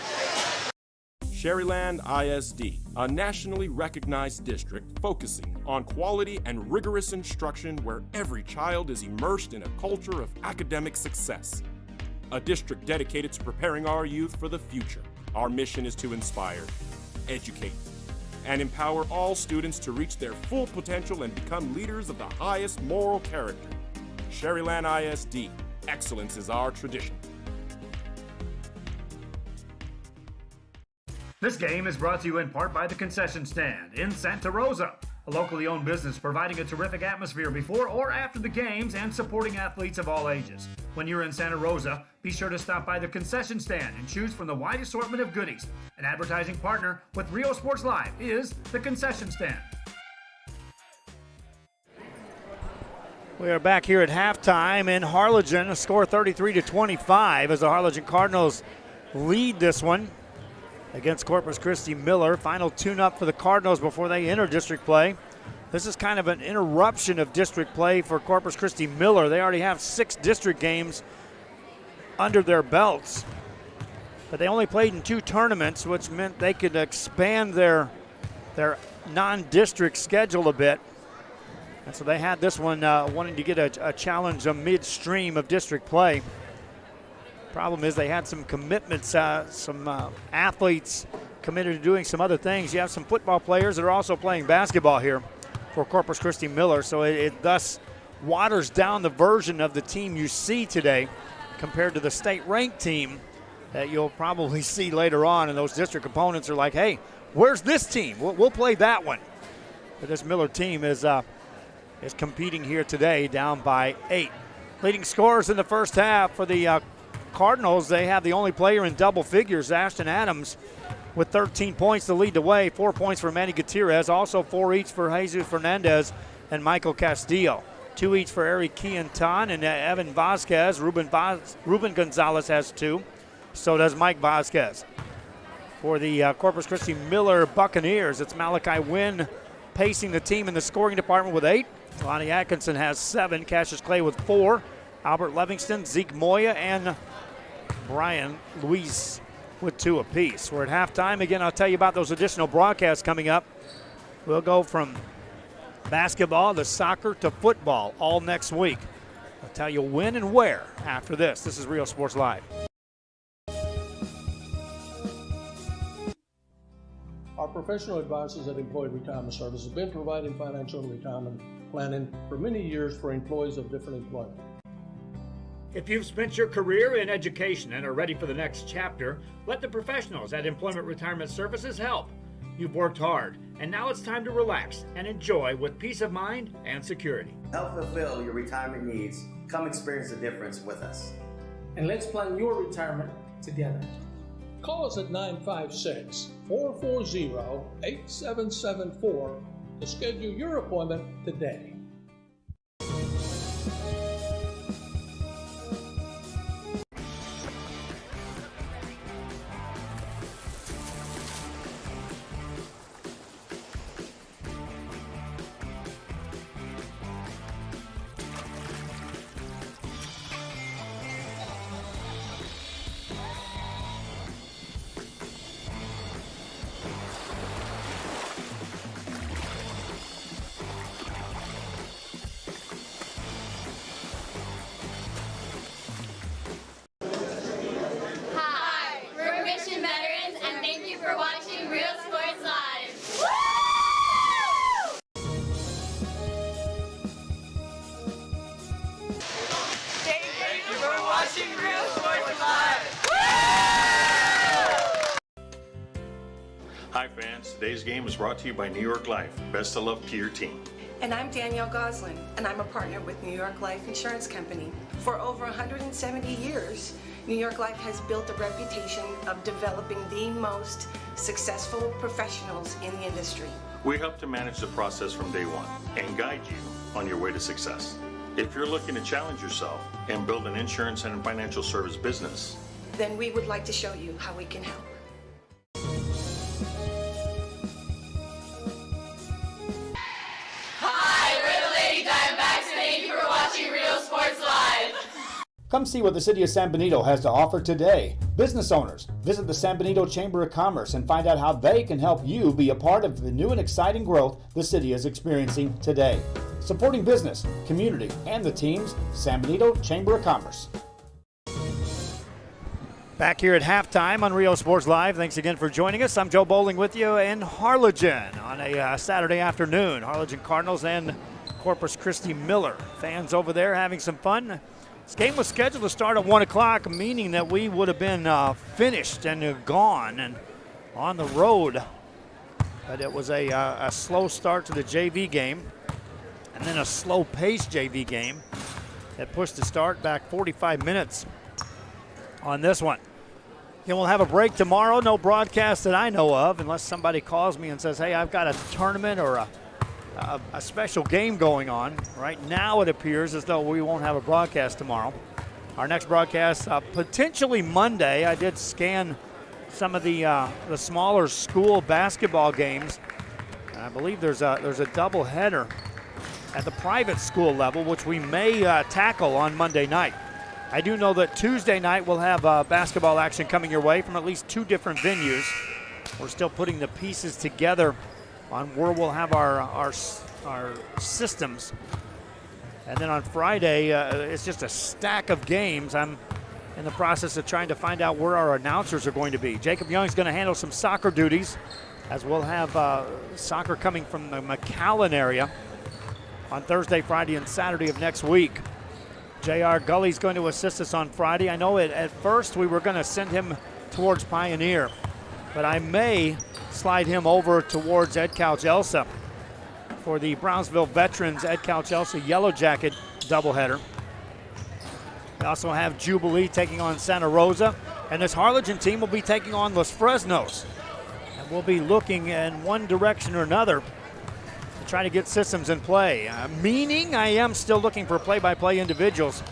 Sherryland ISD, a nationally recognized district focusing on quality and rigorous instruction where every child is immersed in a culture of academic success. A district dedicated to preparing our youth for the future. Our mission is to inspire, educate, and empower all students to reach their full potential and become leaders of the highest moral character. Sherryland ISD, excellence is our tradition. This game is brought to you in part by the Concession Stand in Santa Rosa, a locally owned business providing a terrific atmosphere before or after the games and supporting athletes of all ages. When you're in Santa Rosa, be sure to stop by the Concession Stand and choose from the wide assortment of goodies. An advertising partner with Rio Sports Live is the Concession Stand. We are back here at halftime in Harlingen, a score 33-25 as the Harlingen Cardinals lead this one against Corpus Christi Miller. Final tune-up for the Cardinals before they enter district play. This is kind of an interruption of district play for Corpus Christi Miller. They already have 6 district games under their belts, but they only played in 2 tournaments, which meant they could expand their non-district schedule a bit. And so they had this one wanting to get a challenge midstream of district play. Problem is they had some commitments, some athletes committed to doing some other things. You have some football players that are also playing basketball here for Corpus Christi Miller, so it thus waters down the version of the team you see today compared to the state-ranked team that you'll probably see later on, and those district opponents are like, hey, where's this team? We'll play that one. But this Miller team is competing here today down by 8. Leading scorers in the first half for the Cardinals, they have the only player in double figures, Ashton Adams, with 13 points to lead the way. 4 points for Manny Gutierrez, also 4 each for Jesus Fernandez and Michael Castillo. 2 each for Eric Quintan and Evan Vasquez. Ruben Gonzalez has 2. So does Mike Vasquez. For the Corpus Christi Miller Buccaneers, it's Malachi Wynn pacing the team in the scoring department with 8. Lonnie Atkinson has 7. Cassius Clay with 4. Albert Livingston, Zeke Moya, and Brian Luis with 2 apiece. We're at halftime. Again, I'll tell you about those additional broadcasts coming up. We'll go from basketball to soccer to football all next week. I'll tell you when and where after this. This is Real Sports Live. Our professional advisors at Employee Retirement Service have been providing financial and retirement planning for many years for employees of different employment. If you've spent your career in education and are ready for the next chapter, let the professionals at Employment Retirement Services help. You've worked hard, and now it's time to relax and enjoy with peace of mind and security. Help fulfill your retirement needs. Come experience the difference with us. And let's plan your retirement together. Call us at 956-440-8774 to schedule your appointment today. Thank you for watching Real Sports Live. Hi fans, today's game is brought to you by New York Life. Best of luck to your team. And I'm Danielle Goslin, and I'm a partner with New York Life Insurance Company. For over 170 years, New York Life has built a reputation of developing the most successful professionals in the industry. We help to manage the process from day one and guide you on your way to success. If you're looking to challenge yourself and build an insurance and financial service business, Then we would like to show you how we can help. Hi, we're the Lady Diamondbacks, and thank you for watching Real Sports Live. Come see what the City of San Benito has to offer today. Business owners, visit the San Benito Chamber of Commerce and find out how they can help you be a part of the new and exciting growth the city is experiencing today. Supporting business, community, and the teams, San Benito Chamber of Commerce. Back here at halftime on Rio Sports Live. Thanks again for joining us. I'm Joe Bowling with you in Harlingen on a Saturday afternoon. Harlingen Cardinals and Corpus Christi Miller. Fans over there having some fun. This game was scheduled to start at 1 o'clock, meaning that we would have been finished and gone and on the road. But it was a slow start to the JV game and then a slow-paced JV game that pushed the start back 45 minutes on this one. Then we'll have a break tomorrow. No broadcast that I know of, unless somebody calls me and says, hey, I've got a tournament or a special game going on. Right now it appears as though we won't have a broadcast tomorrow. Our next broadcast potentially Monday. I did scan some of the smaller school basketball games. And I believe there's a double header at the private school level, which we may tackle on Monday night. I do know that Tuesday night we'll have basketball action coming your way from at least 2 different venues. We're still putting the pieces together on where we'll have our systems. And then on Friday, it's just a stack of games. I'm in the process of trying to find out where our announcers are going to be. Jacob Young's going to handle some soccer duties, as we'll have soccer coming from the McAllen area on Thursday, Friday, and Saturday of next week. J.R. Gully's going to assist us on Friday. I know at first we were going to send him towards Pioneer, but I may slide him over towards Ed Couch Elsa for the Brownsville Veterans Ed Couch Elsa Yellow Jacket doubleheader. We also have Jubilee taking on Santa Rosa, and this Harlingen team will be taking on Los Fresnos. And we'll be looking in one direction or another to try to get systems in play, meaning I am still looking for play-by-play individuals.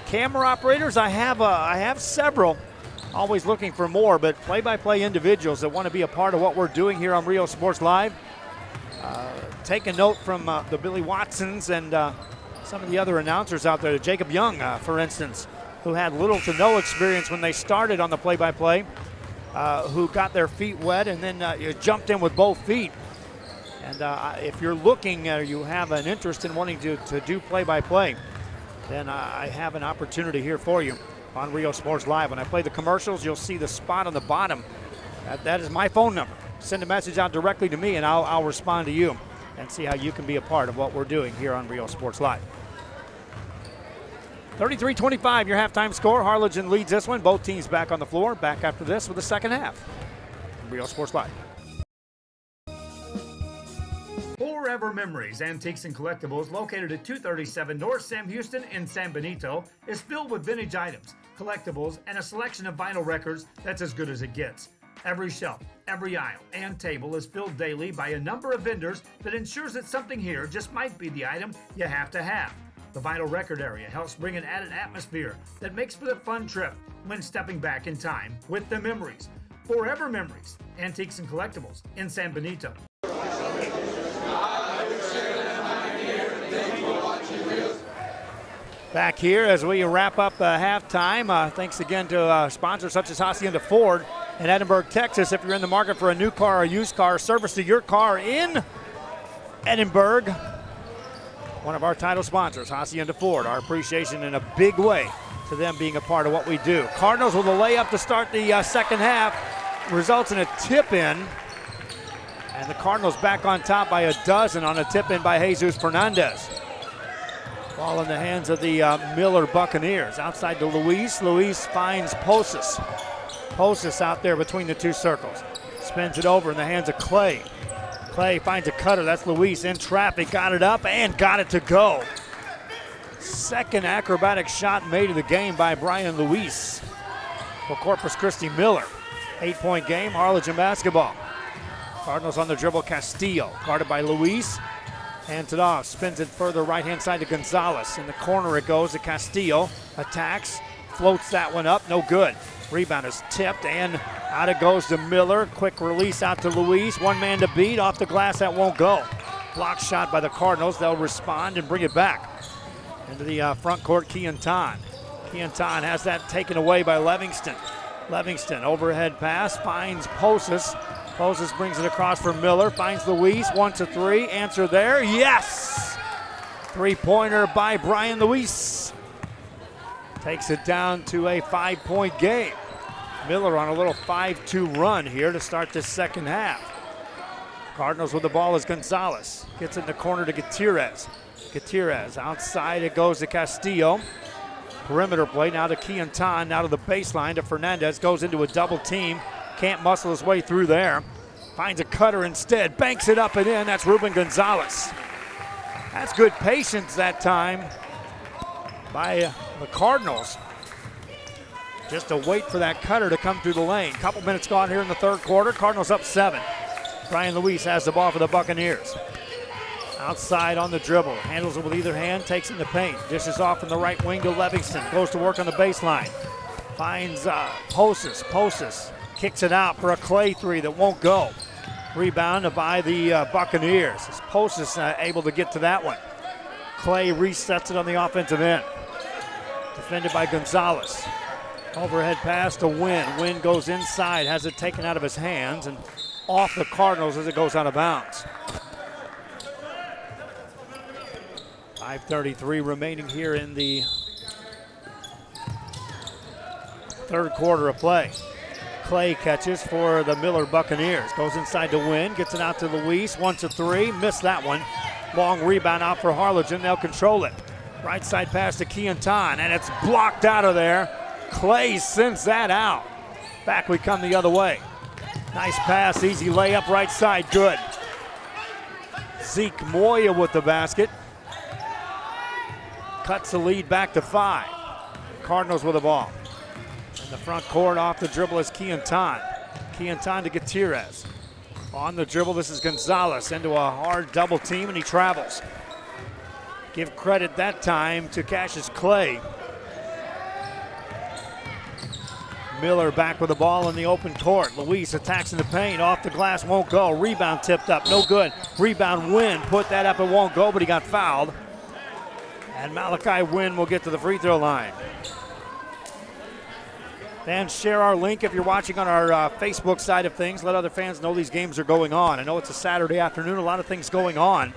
Camera operators, I have several, always looking for more, but play-by-play individuals that want to be a part of what we're doing here on Rio Sports Live. Take a note from the Billy Watsons and some of the other announcers out there. Jacob Young, for instance, who had little to no experience when they started on the play-by-play, who got their feet wet and then jumped in with both feet. And if you're looking, you have an interest in wanting to do play-by-play, then I have an opportunity here for you on Rio Sports Live. When I play the commercials, you'll see the spot on the bottom. That is my phone number. Send a message out directly to me, and I'll respond to you and see how you can be a part of what we're doing here on Rio Sports Live. 33-25, your halftime score. Harlingen leads this one. Both teams back on the floor. Back after this with the second half. Rio Sports Live. Forever Memories, Antiques and Collectibles, located at 237 North Sam Houston in San Benito, is filled with vintage items, collectibles, and a selection of vinyl records that's as good as it gets. Every shelf, every aisle, and table is filled daily by a number of vendors that ensures that something here just might be the item you have to have. The vinyl record area helps bring an added atmosphere that makes for the fun trip when stepping back in time with the memories. Forever Memories, Antiques and Collectibles in San Benito. Back here as we wrap up halftime. Thanks again to sponsors such as Hacienda Ford in Edinburgh, Texas. If you're in the market for a new car or used car, service to your car in Edinburgh, one of our title sponsors, Hacienda Ford. Our appreciation in a big way to them being a part of what we do. Cardinals with a layup to start the second half results in a tip-in And the Cardinals back on top by a dozen on a tip-in by Jesus Fernandez. Ball in the hands of the Miller Buccaneers. Outside to Luis. Luis finds Posas. Posas out there between the two circles. Spins it over in the hands of Clay. Clay finds a cutter. That's Luis in traffic. Got it up and got it to go. Second acrobatic shot made of the game by Brian Luis for Corpus Christi Miller. 8-point game, Harlingen basketball. Cardinals on the dribble, Castillo. Guarded by Luis. Hands it off, spins it further right-hand side to Gonzalez. In the corner it goes to Castillo. Attacks, floats that one up, no good. Rebound is tipped and out it goes to Miller. Quick release out to Luis. One man to beat, off the glass, that won't go. Block shot by the Cardinals, they'll respond and bring it back. Into the front court, Keontan. Keontan has that taken away by Livingston. Livingston, overhead pass, finds Posas. Posas brings it across for Miller, finds Luis, 1-3, answer there, yes! Three-pointer by Brian Luis. Takes it down to a 5-point game. Miller on a little 5-2 run here to start this second half. Cardinals with the ball is Gonzalez. Gets in the corner to Gutierrez. Gutierrez, outside it goes to Castillo. Perimeter play now to Keontan, now to the baseline to Fernandez, goes into a double team. Can't muscle his way through there. Finds a cutter instead, banks it up and in. That's Ruben Gonzalez. That's good patience that time by the Cardinals. Just to wait for that cutter to come through the lane. Couple minutes gone here in the third quarter. Cardinals up 7. Brian Luis has the ball for the Buccaneers. Outside on the dribble, handles it with either hand, takes in the paint. Dishes off from the right wing to Livingston. Goes to work on the baseline. Finds Posas. Posas kicks it out for a Clay three that won't go. Rebound by the Buccaneers. Posas able to get to that one. Clay resets it on the offensive end. Defended by Gonzalez. Overhead pass to Wynn. Wynn goes inside, has it taken out of his hands and off the Cardinals as it goes out of bounds. 5:33 remaining here in the third quarter of play. Clay catches for the Miller Buccaneers. Goes inside to Wynn, gets it out to Luis, 1-3, missed that one. Long rebound out for Harlingen, they'll control it. Right side pass to Keontan, and it's blocked out of there. Clay sends that out. Back we come the other way. Nice pass, easy layup, right side, good. Zeke Moya with the basket. Cuts the lead back to 5. Cardinals with the ball. In the front court, off the dribble is Keontan. Keontan to Gutierrez. On the dribble, this is Gonzalez into a hard double team, and he travels. Give credit that time to Cassius Clay. Miller back with the ball in the open court. Luis attacks in the paint, off the glass, won't go. Rebound tipped up, no good. Rebound Wynn, put that up, it won't go, but he got fouled. And Malachi Wynn will get to the free throw line. Fans, share our link if you're watching on our Facebook side of things. Let other fans know these games are going on. I know it's a Saturday afternoon, a lot of things going on.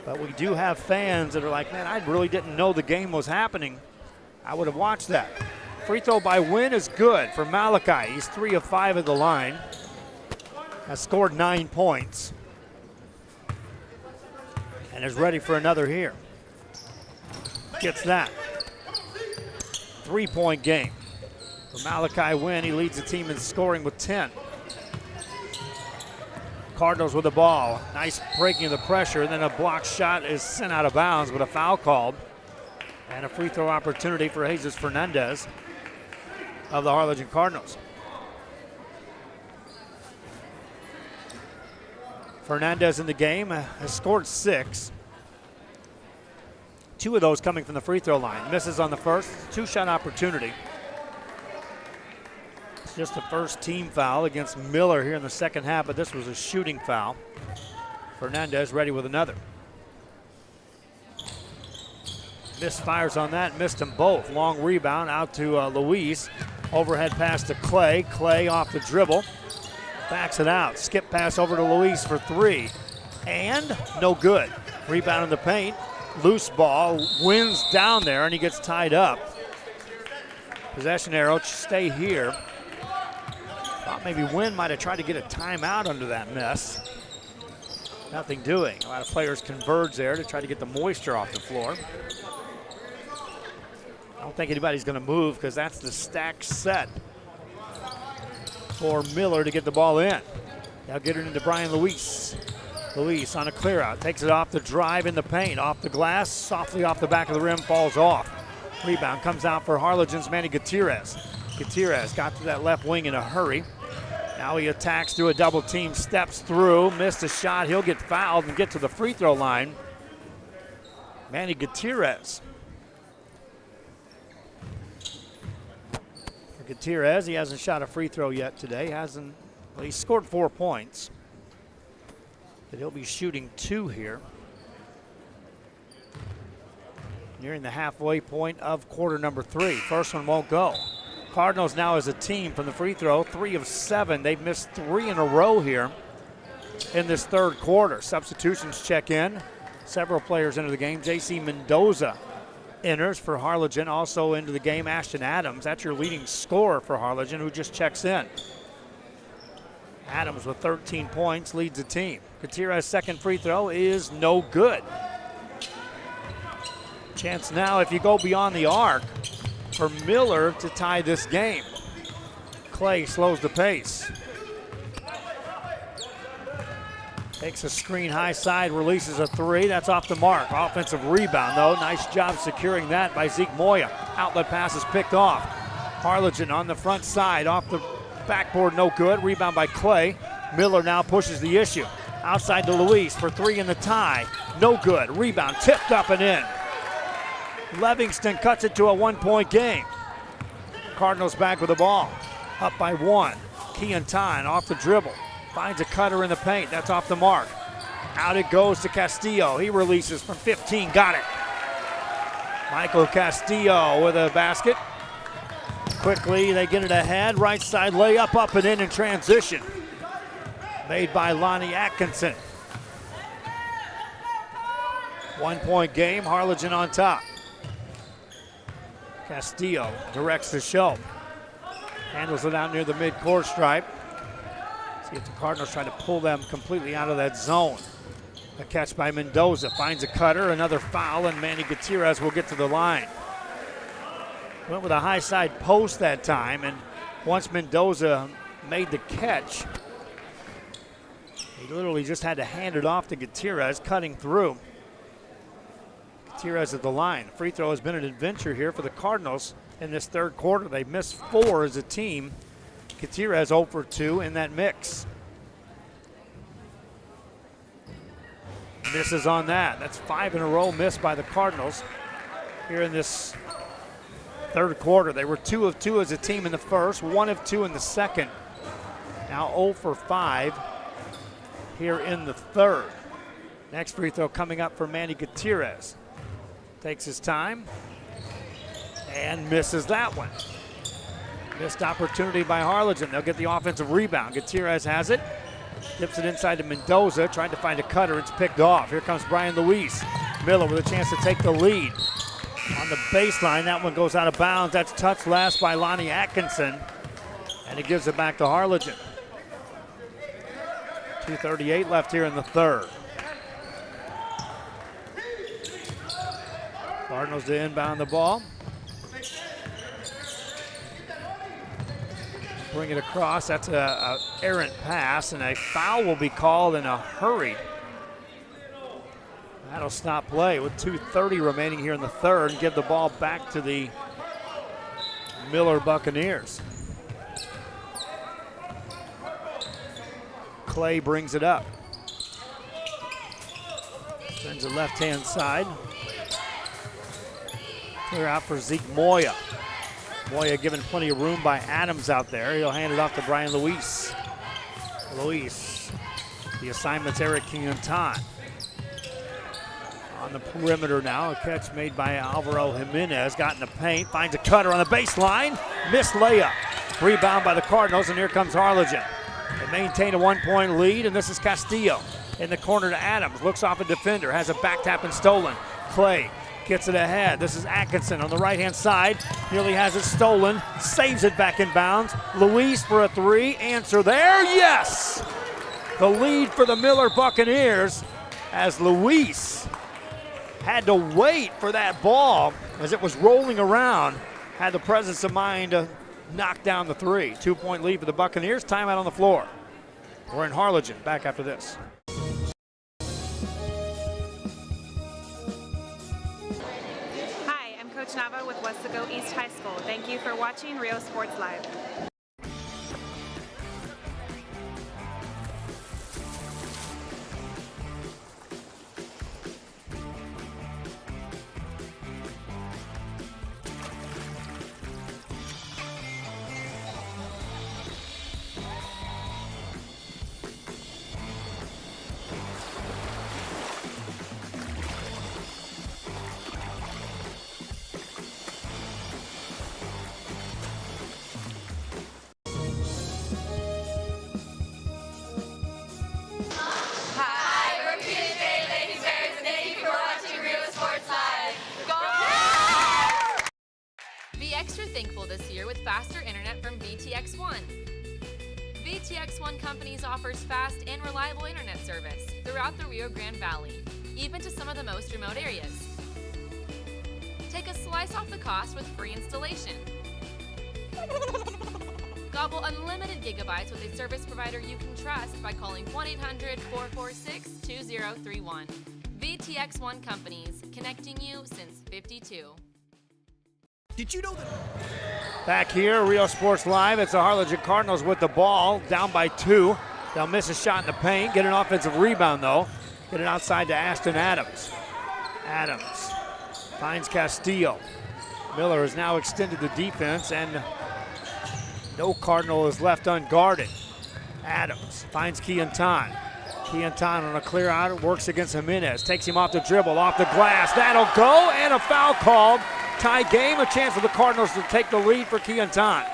But we do have fans that are like, man, I really didn't know the game was happening. I would have watched that. Free throw by Wynn is good for Malachi. He's 3 of 5 at the line. Has scored 9 points. And is ready for another here. Gets that. 3-point game. For Malachi Wynn, he leads the team in scoring with 10. Cardinals with the ball. Nice breaking of the pressure, and then a block shot is sent out of bounds, but a foul called. And a free throw opportunity for Jesus Fernandez of the Harlingen Cardinals. Fernandez in the game has scored 6. 2 of those coming from the free throw line. Misses on the first, 2-shot opportunity. It's just the first team foul against Miller here in the second half, but this was a shooting foul. Fernandez ready with another. Misfires on that, missed them both. Long rebound out to Luis. Overhead pass to Clay. Clay off the dribble. Backs it out. Skip pass over to Luis for 3. And no good. Rebound in the paint. Loose ball. Wins down there and he gets tied up. Possession arrow, stay here. Thought maybe Wynn might have tried to get a timeout under that mess. Nothing doing. A lot of players converge there to try to get the moisture off the floor. I don't think anybody's going to move because that's the stack set for Miller to get the ball in. Now get it into Brian Luis. Luis on a clear out, takes it off the drive in the paint, off the glass, softly off the back of the rim, falls off. Rebound comes out for Harlingen's Manny Gutierrez. Gutierrez got to that left wing in a hurry. Now he attacks through a double team, steps through, missed a shot. He'll get fouled and get to the free throw line. Manny Gutierrez. For Gutierrez, he hasn't shot a free throw yet today. Well, he scored 4 points. But he'll be shooting 2 here. Nearing the halfway point of quarter number 3. First one won't go. Cardinals now as a team from the free throw, 3 of 7. They've missed 3 in a row here in this third quarter. Substitutions check in. Several players into the game. J.C. Mendoza enters for Harlingen. Also into the game, Ashton Adams. That's your leading scorer for Harlingen, who just checks in. Adams with 13 points leads the team. Gutierrez's second free throw is no good. Chance now, if you go beyond the arc, for Miller to tie this game. Clay slows the pace. Takes a screen high side, releases a 3. That's off the mark. Offensive rebound, though. Nice job securing that by Zeke Moya. Outlet pass is picked off. Harlingen on the front side, off the backboard, no good. Rebound by Clay. Miller now pushes the issue. Outside to Luis for 3 in the tie. No good. Rebound tipped up and in. Livingston cuts it to a 1-point game. Cardinals back with the ball. Up by 1. Keontaine off the dribble. Finds a cutter in the paint. That's off the mark. Out it goes to Castillo. He releases from 15. Got it. Michael Castillo with a basket. Quickly, they get it ahead. Right side layup, up and in transition. Made by Lonnie Atkinson. 1-point game, Harlingen on top. Castillo directs the show. Handles it out near the mid-court stripe. See if the Cardinals try to pull them completely out of that zone. A catch by Mendoza, finds a cutter, another foul, and Manny Gutierrez will get to the line. Went with a high side post that time, and once Mendoza made the catch, he literally just had to hand it off to Gutierrez, cutting through. Gutierrez at the line. Free throw has been an adventure here for the Cardinals in this third quarter. They missed 4 as a team. Gutierrez 0 for 2 in that mix. Misses on that. That's 5 in a row missed by the Cardinals here in this third quarter. They were 2 of 2 as a team in the first, 1 of 2 in the second. Now 0 for 5 here in the third. Next free throw coming up for Manny Gutierrez. Takes his time and misses that one. Missed opportunity by Harlingen. They'll get the offensive rebound. Gutierrez has it. Dips it inside to Mendoza. Tried to find a cutter. It's picked off. Here comes Brian Luis. Miller with a chance to take the lead. On the baseline, that one goes out of bounds. That's touched last by Lonnie Atkinson. And he gives it back to Harlingen. 2:38 left here in the third. Cardinals to inbound the ball. Bring it across. That's an errant pass, and a foul will be called in a hurry. That'll stop play with 2:30 remaining here in the third and give the ball back to the Miller Buccaneers. Clay brings it up. Sends it left-hand side. Clear out for Zeke Moya. Moya given plenty of room by Adams out there. He'll hand it off to Brian Luis. Luis. The assignment's Eric Keontaine. On the perimeter now, a catch made by Alvaro Jimenez. Got in the paint, finds a cutter on the baseline. Missed layup. Rebound by the Cardinals, and here comes Harlingen. They maintain a 1-point lead, and this is Castillo. In the corner to Adams. Looks off a defender, has a back tap and stolen. Clay gets it ahead. This is Atkinson on the right-hand side. Nearly has it stolen. Saves it back in bounds. Luis for a 3. Answer there. Yes! the lead for the Miller Buccaneers as Luis had to wait for that ball as it was rolling around, had the presence of mind to knock down the three. 2-point lead for the Buccaneers. Timeout on the floor. We're in Harlingen. Back after this. Hi, I'm Coach Nava with Westaco East High School. Thank you for watching Rio Sports Live. Hi, we're PSA Lady Bears, and thank you for watching Rio Sports Live. Go! Be extra thankful this year with faster internet from VTX1. VTX1 Companies offers fast and reliable internet service throughout the Rio Grande Valley, even to some of the most remote areas. Take a slice off the cost with free installation. Gobble unlimited gigabytes with a service provider you can trust by calling 1-800-446-2031. VTX1 Companies, connecting you since '52. Did you know that? Back here, Rio Sports Live. It's the Harlingen Cardinals with the ball, down by 2. They'll miss a shot in the paint, get an offensive rebound though. Get it outside to Ashton Adams. Adams finds Castillo. Miller has now extended the defense, and no Cardinal is left unguarded. Adams finds Keontan. Keontan on a clear out, works against Jimenez, takes him off the dribble, off the glass. That'll go, and a foul called. Tie game, a chance for the Cardinals to take the lead for Keontan.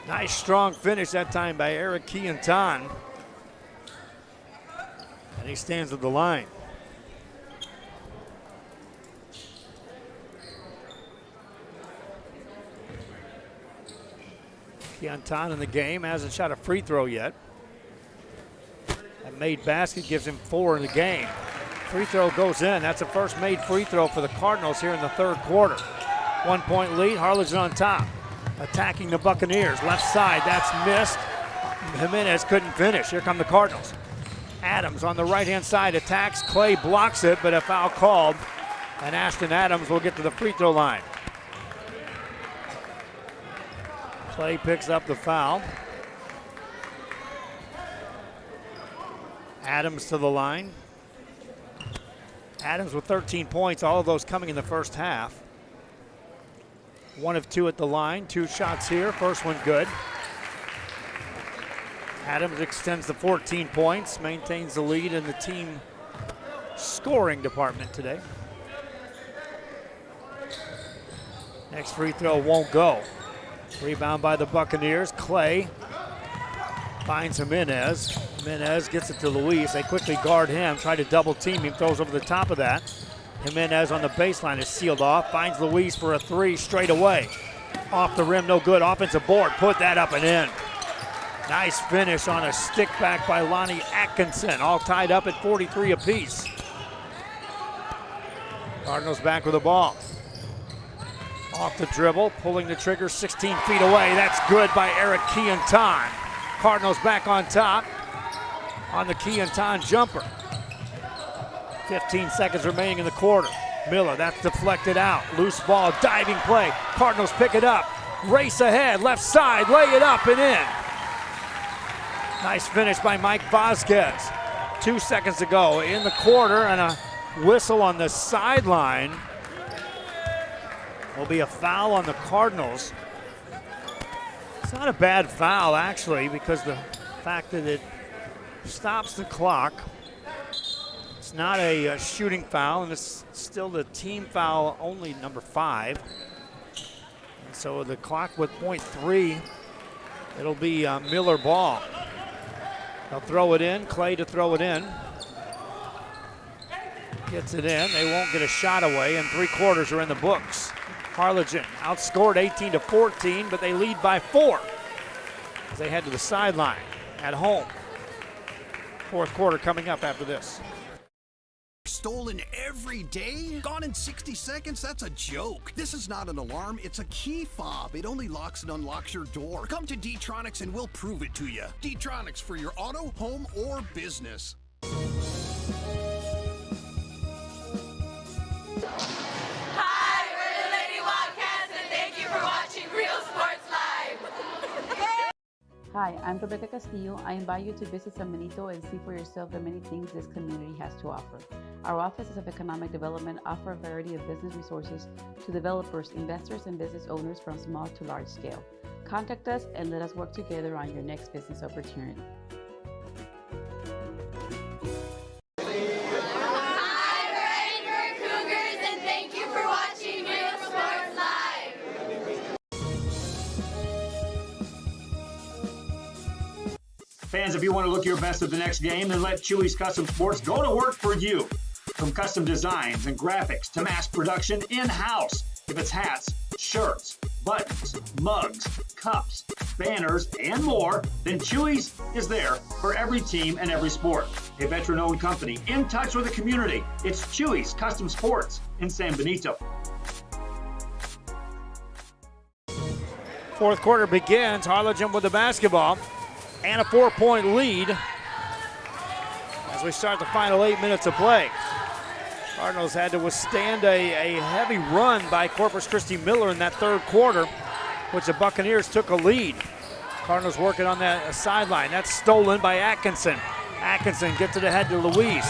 Nice strong finish that time by Eric Keontan. And he stands at the line. Keontan in the game, hasn't shot a free throw yet. That made basket gives him 4 in the game. Free throw goes in. That's the first made free throw for the Cardinals here in the third quarter. 1-point lead, Harlingen on top. Attacking the Buccaneers, left side, that's missed. Jimenez couldn't finish. Here come the Cardinals. Adams on the right-hand side attacks. Clay blocks it, but a foul called. And Ashton Adams will get to the free throw line. Clay picks up the foul. Adams to the line. Adams with 13 points, all of those coming in the first half. 1 of 2 at the line, 2 shots here, first one good. Adams extends to 14 points, maintains the lead in the team scoring department today. Next free throw won't go. Rebound by the Buccaneers. Clay finds Jimenez. Jimenez gets it to Luis. They quickly guard him, try to double team him, throws over the top of that. Jimenez on the baseline is sealed off, finds Luis for a 3 straight away. Off the rim, no good. Offensive board, put that up and in. Nice finish on a stick back by Lonnie Atkinson, all tied up at 43 apiece. Cardinals back with the ball. Off the dribble, pulling the trigger 16 feet away. That's good by Eric Keontan. Cardinals back on top on the Keontan jumper. 15 seconds remaining in the quarter. Miller, that's deflected out. Loose ball, diving play. Cardinals pick it up. Race ahead, left side, lay it up and in. Nice finish by Mike Vasquez. 2 seconds to go in the quarter, and a whistle on the sideline. Will be a foul on the Cardinals. It's not a bad foul, actually, because the fact that it stops the clock. It's not a shooting foul, and it's still the team foul, only number 5. And so the clock with .3, it'll be Miller ball. They'll throw it in, Clay to throw it in. Gets it in, they won't get a shot away, and 3 quarters are in the books. Harlingen outscored 18-14, but they lead by 4 as they head to the sideline. at home. Fourth quarter coming up after this. Stolen every day? Gone in 60 seconds? That's a joke. This is not an alarm, it's a key fob. It only locks and unlocks your door. Come to D-Tronics and we'll prove it to you. D-Tronics for your auto, home, or business. Hi, we're the Lady Wildcats, and thank you for watching Real Sports Live. Hi, I'm Rebecca Castillo. I invite you to visit San Benito and see for yourself the many things this community has to offer. Our offices of economic development offer a variety of business resources to developers, investors, and business owners from small to large scale. Contact us and let us work together on your next business opportunity. Fans, if you want to look your best at the next game, then let Chewy's Custom Sports go to work for you. From custom designs and graphics to mass production in-house. If it's hats, shirts, buttons, mugs, cups, banners, and more, then Chewy's is there for every team and every sport. A veteran-owned company in touch with the community. It's Chewy's Custom Sports in San Benito. Fourth quarter begins. Harlingen with the basketball and a 4-point lead as we start the final 8 minutes of play. Cardinals had to withstand a heavy run by Corpus Christi Miller in that third quarter, which the Buccaneers took a lead. Cardinals working on that sideline. That's stolen by Atkinson. Atkinson gets it ahead to Luis.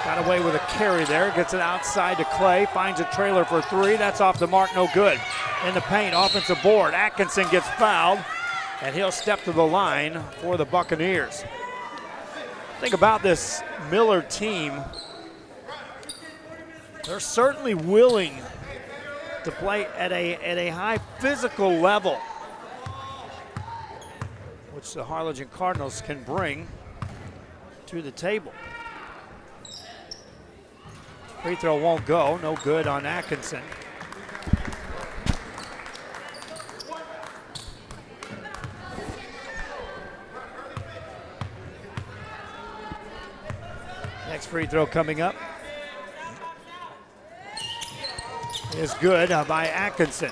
Got away with a carry there. Gets it outside to Clay. Finds a trailer for three. That's off the mark, no good. In the paint, offensive board. Atkinson gets fouled, and he'll step to the line for the Buccaneers. Think about this Miller team. They're certainly willing to play at a high physical level, which the Harlingen Cardinals can bring to the table. Free throw won't go, no good on Atkinson. Next free throw coming up is good by Atkinson.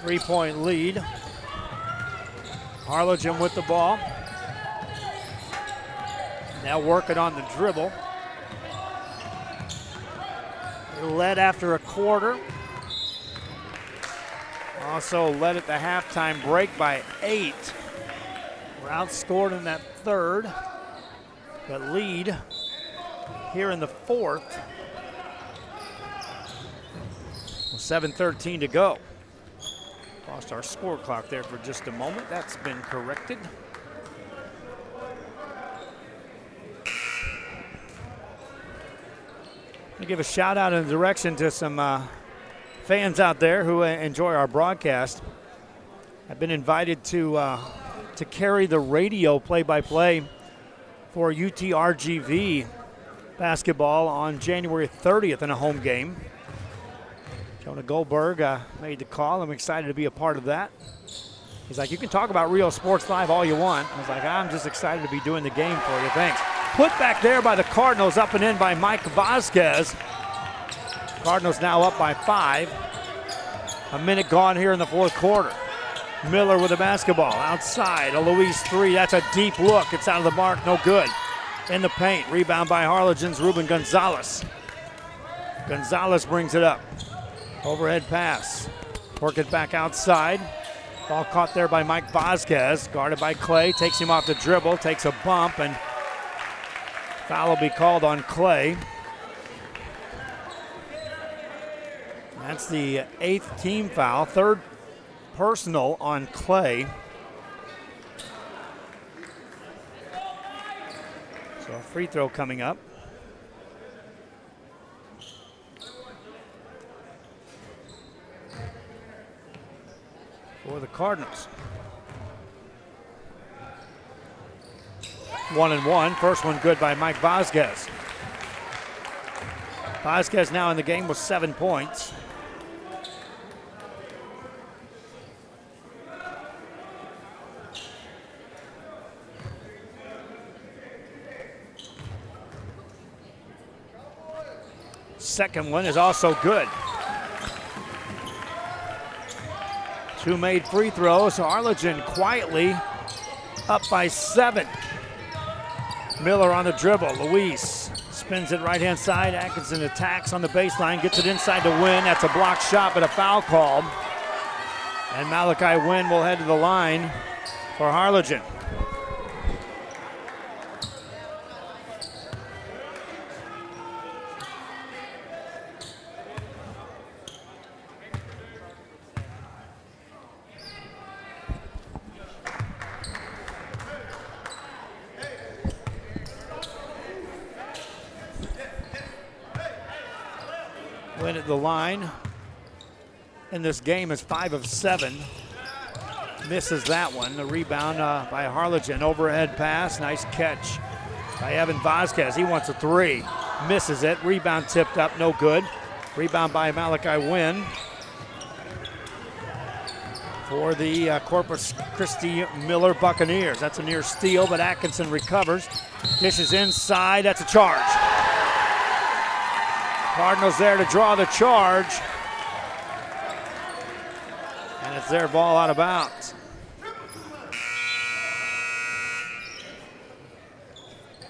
3-point lead. Harlingen with the ball. Now working on the dribble. They led after a quarter. Also led at the halftime break by 8. We're outscored in that third, but lead here in the fourth. 7:13 to go. Lost our score clock there for just a moment. That's been corrected. I give a shout out and direction to some fans out there who enjoy our broadcast. I've been invited to carry the radio play-by-play for UTRGV basketball on January 30th in a home game. Jonah Goldberg made the call. I'm excited to be a part of that. He's like, you can talk about Real Sports Live all you want. I was like, I'm just excited to be doing the game for you. Thanks. Put back there by the Cardinals, up and in by Mike Vasquez. Cardinals now up by 5. A minute gone here in the fourth quarter. Miller with the basketball outside. A Luis three. That's a deep look. It's out of the mark. No good. In the paint. Rebound by Harlingen's Ruben Gonzalez. Gonzalez brings it up. Overhead pass. Work it back outside. Ball caught there by Mike Vasquez. Guarded by Clay. Takes him off the dribble. Takes a bump, and foul will be called on Clay. That's the 8th team foul. 3rd personal on Clay. So a free throw coming up. For the Cardinals. 1-1. First one good by Mike Vasquez. Vasquez now in the game with 7 points. Second one is also good. 2 made free throws. Harlingen quietly up by 7. Miller on the dribble. Luis spins it right-hand side. Atkinson attacks on the baseline, gets it inside to Wynn. That's a blocked shot, but a foul called. And Malachi Wynn will head to the line for Harlingen. Win at the line in this game is 5 of 7. Misses that one. The rebound by Harlingen. Overhead pass. Nice catch by Evan Vasquez. He wants a 3. Misses it. Rebound tipped up. No good. Rebound by Malachi Wynn for the Corpus Christi Miller Buccaneers. That's a near steal, but Atkinson recovers. Dishes inside. That's a charge. Cardinals there to draw the charge. And it's their ball out of bounds.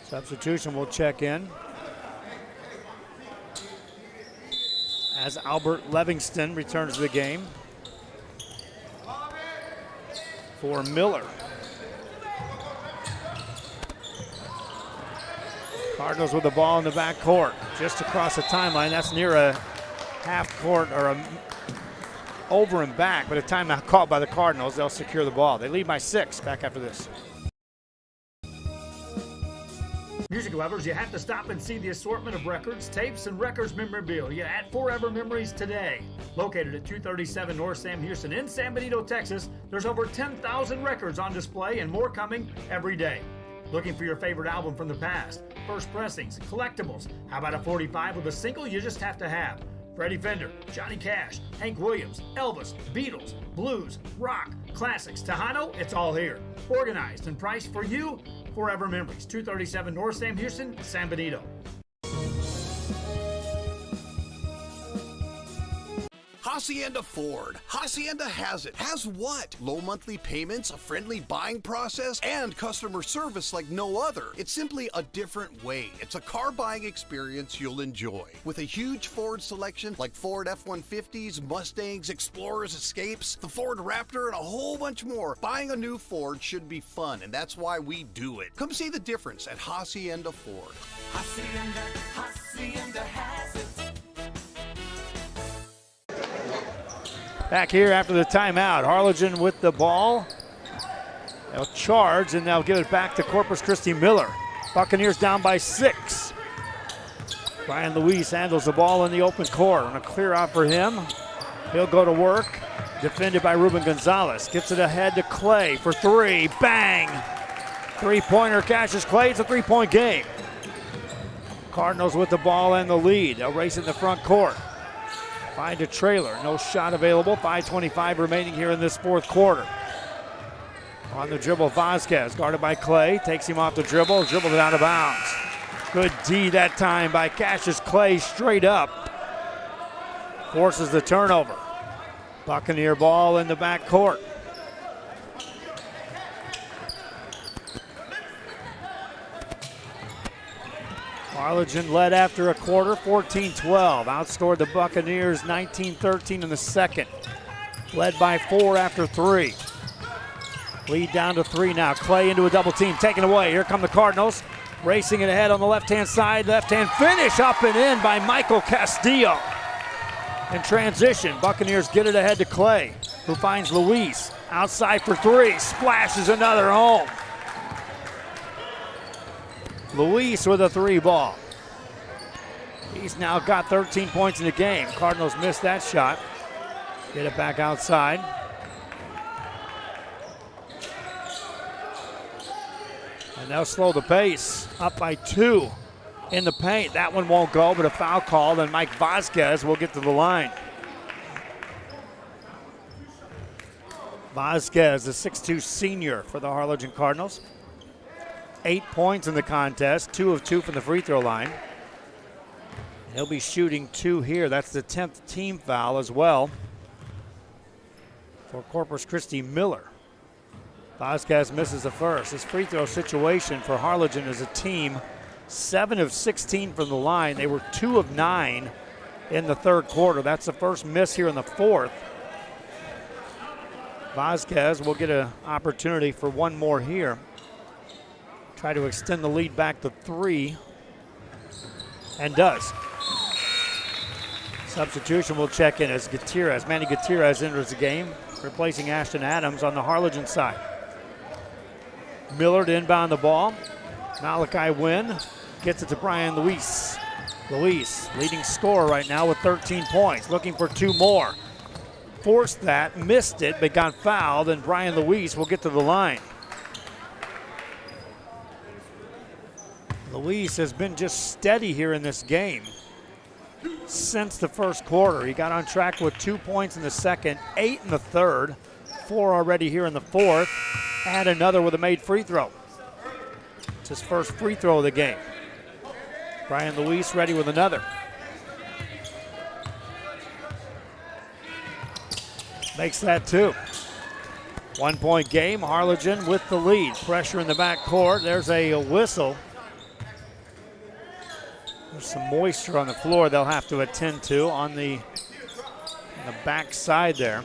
Substitution will check in as Albert Livingston returns to the game for Miller. Cardinals with the ball in the back court, just across the timeline. That's near a half court or a over and back, but a timeout called by the Cardinals. They'll secure the ball. They lead by 6. Back after this. Music lovers, you have to stop and see the assortment of records, tapes, and records memorabilia at Forever Memories today. Located at 237 North Sam Houston in San Benito, Texas, there's over 10,000 records on display and more coming every day. Looking for your favorite album from the past, first pressings, collectibles. How about a 45 with a single you just have to have? Freddie Fender, Johnny Cash, Hank Williams, Elvis, Beatles, blues, rock, classics, Tejano, it's all here. Organized and priced for you. Forever Memories, 237 North Sam Houston, San Benito. Hacienda Ford. Hacienda has it. Has what? Low monthly payments, a friendly buying process, and customer service like no other. It's simply a different way. It's a car buying experience you'll enjoy. With a huge Ford selection like Ford F-150s, Mustangs, Explorers, Escapes, the Ford Raptor, and a whole bunch more, buying a new Ford should be fun, and that's why we do it. Come see the difference at Hacienda Ford. Hacienda has it. Back here after the timeout. Harlingen with the ball. They'll charge and they'll give it back to Corpus Christi Miller. Buccaneers down by 6. Brian Luis handles the ball in the open court. On a clear out for him. He'll go to work. Defended by Ruben Gonzalez. Gets it ahead to Clay for 3. Bang! 3-pointer catches Clay. It's a 3-point game. Cardinals with the ball and the lead. They'll race in the front court. Find a trailer. No shot available. 5:25 remaining here in this fourth quarter. On the dribble, Vasquez, guarded by Clay. Takes him off the dribble. Dribbled it out of bounds. Good D that time by Cassius Clay, straight up. Forces the turnover. Buccaneer ball in the back court. Harlingen led after a quarter, 14-12. Outscored the Buccaneers 19-13 in the second. Led by 4 after 3. Lead down to 3 now. Clay into a double team, taken away. Here come the Cardinals. Racing it ahead on the left-hand side. Left-hand finish up and in by Michael Castillo. In transition, Buccaneers get it ahead to Clay, who finds Luis. Outside for 3. Splashes another home. Luis with a 3 ball. He's now got 13 points in the game. Cardinals missed that shot. Get it back outside. And they'll slow the pace. Up by 2 in the paint. That one won't go, but a foul called, and Mike Vasquez will get to the line. Vasquez, the 6'2 senior for the Harlingen Cardinals. 8 points in the contest, 2 of 2 from the free throw line. He'll be shooting 2 here. That's the 10th team foul as well for Corpus Christi Miller. Vasquez misses the first. This free throw situation for Harlingen as a team, 7 of 16 from the line. They were 2 of 9 in the third quarter. That's the first miss here in the fourth. Vasquez will get an opportunity for one more here. Try to extend the lead back to 3, and does. Substitution will check in as Gutierrez. Manny Gutierrez enters the game, replacing Ashton Adams on the Harlingen side. Miller to inbound the ball. Malachi Wynn gets it to Brian Luis. Luis, leading scorer right now with 13 points, looking for 2 more. Forced that, missed it, but got fouled, and Brian Luis will get to the line. Luis has been just steady here in this game since the first quarter. He got on track with 2 points in the second, 8 in the third, 4 already here in the fourth, and another with a made free throw. It's his first free throw of the game. Brian Luis ready with another. Makes that 2. 1 point game, Harlingen with the lead. Pressure in the back court, there's a whistle. There's some moisture on the floor they'll have to attend to on the back side there.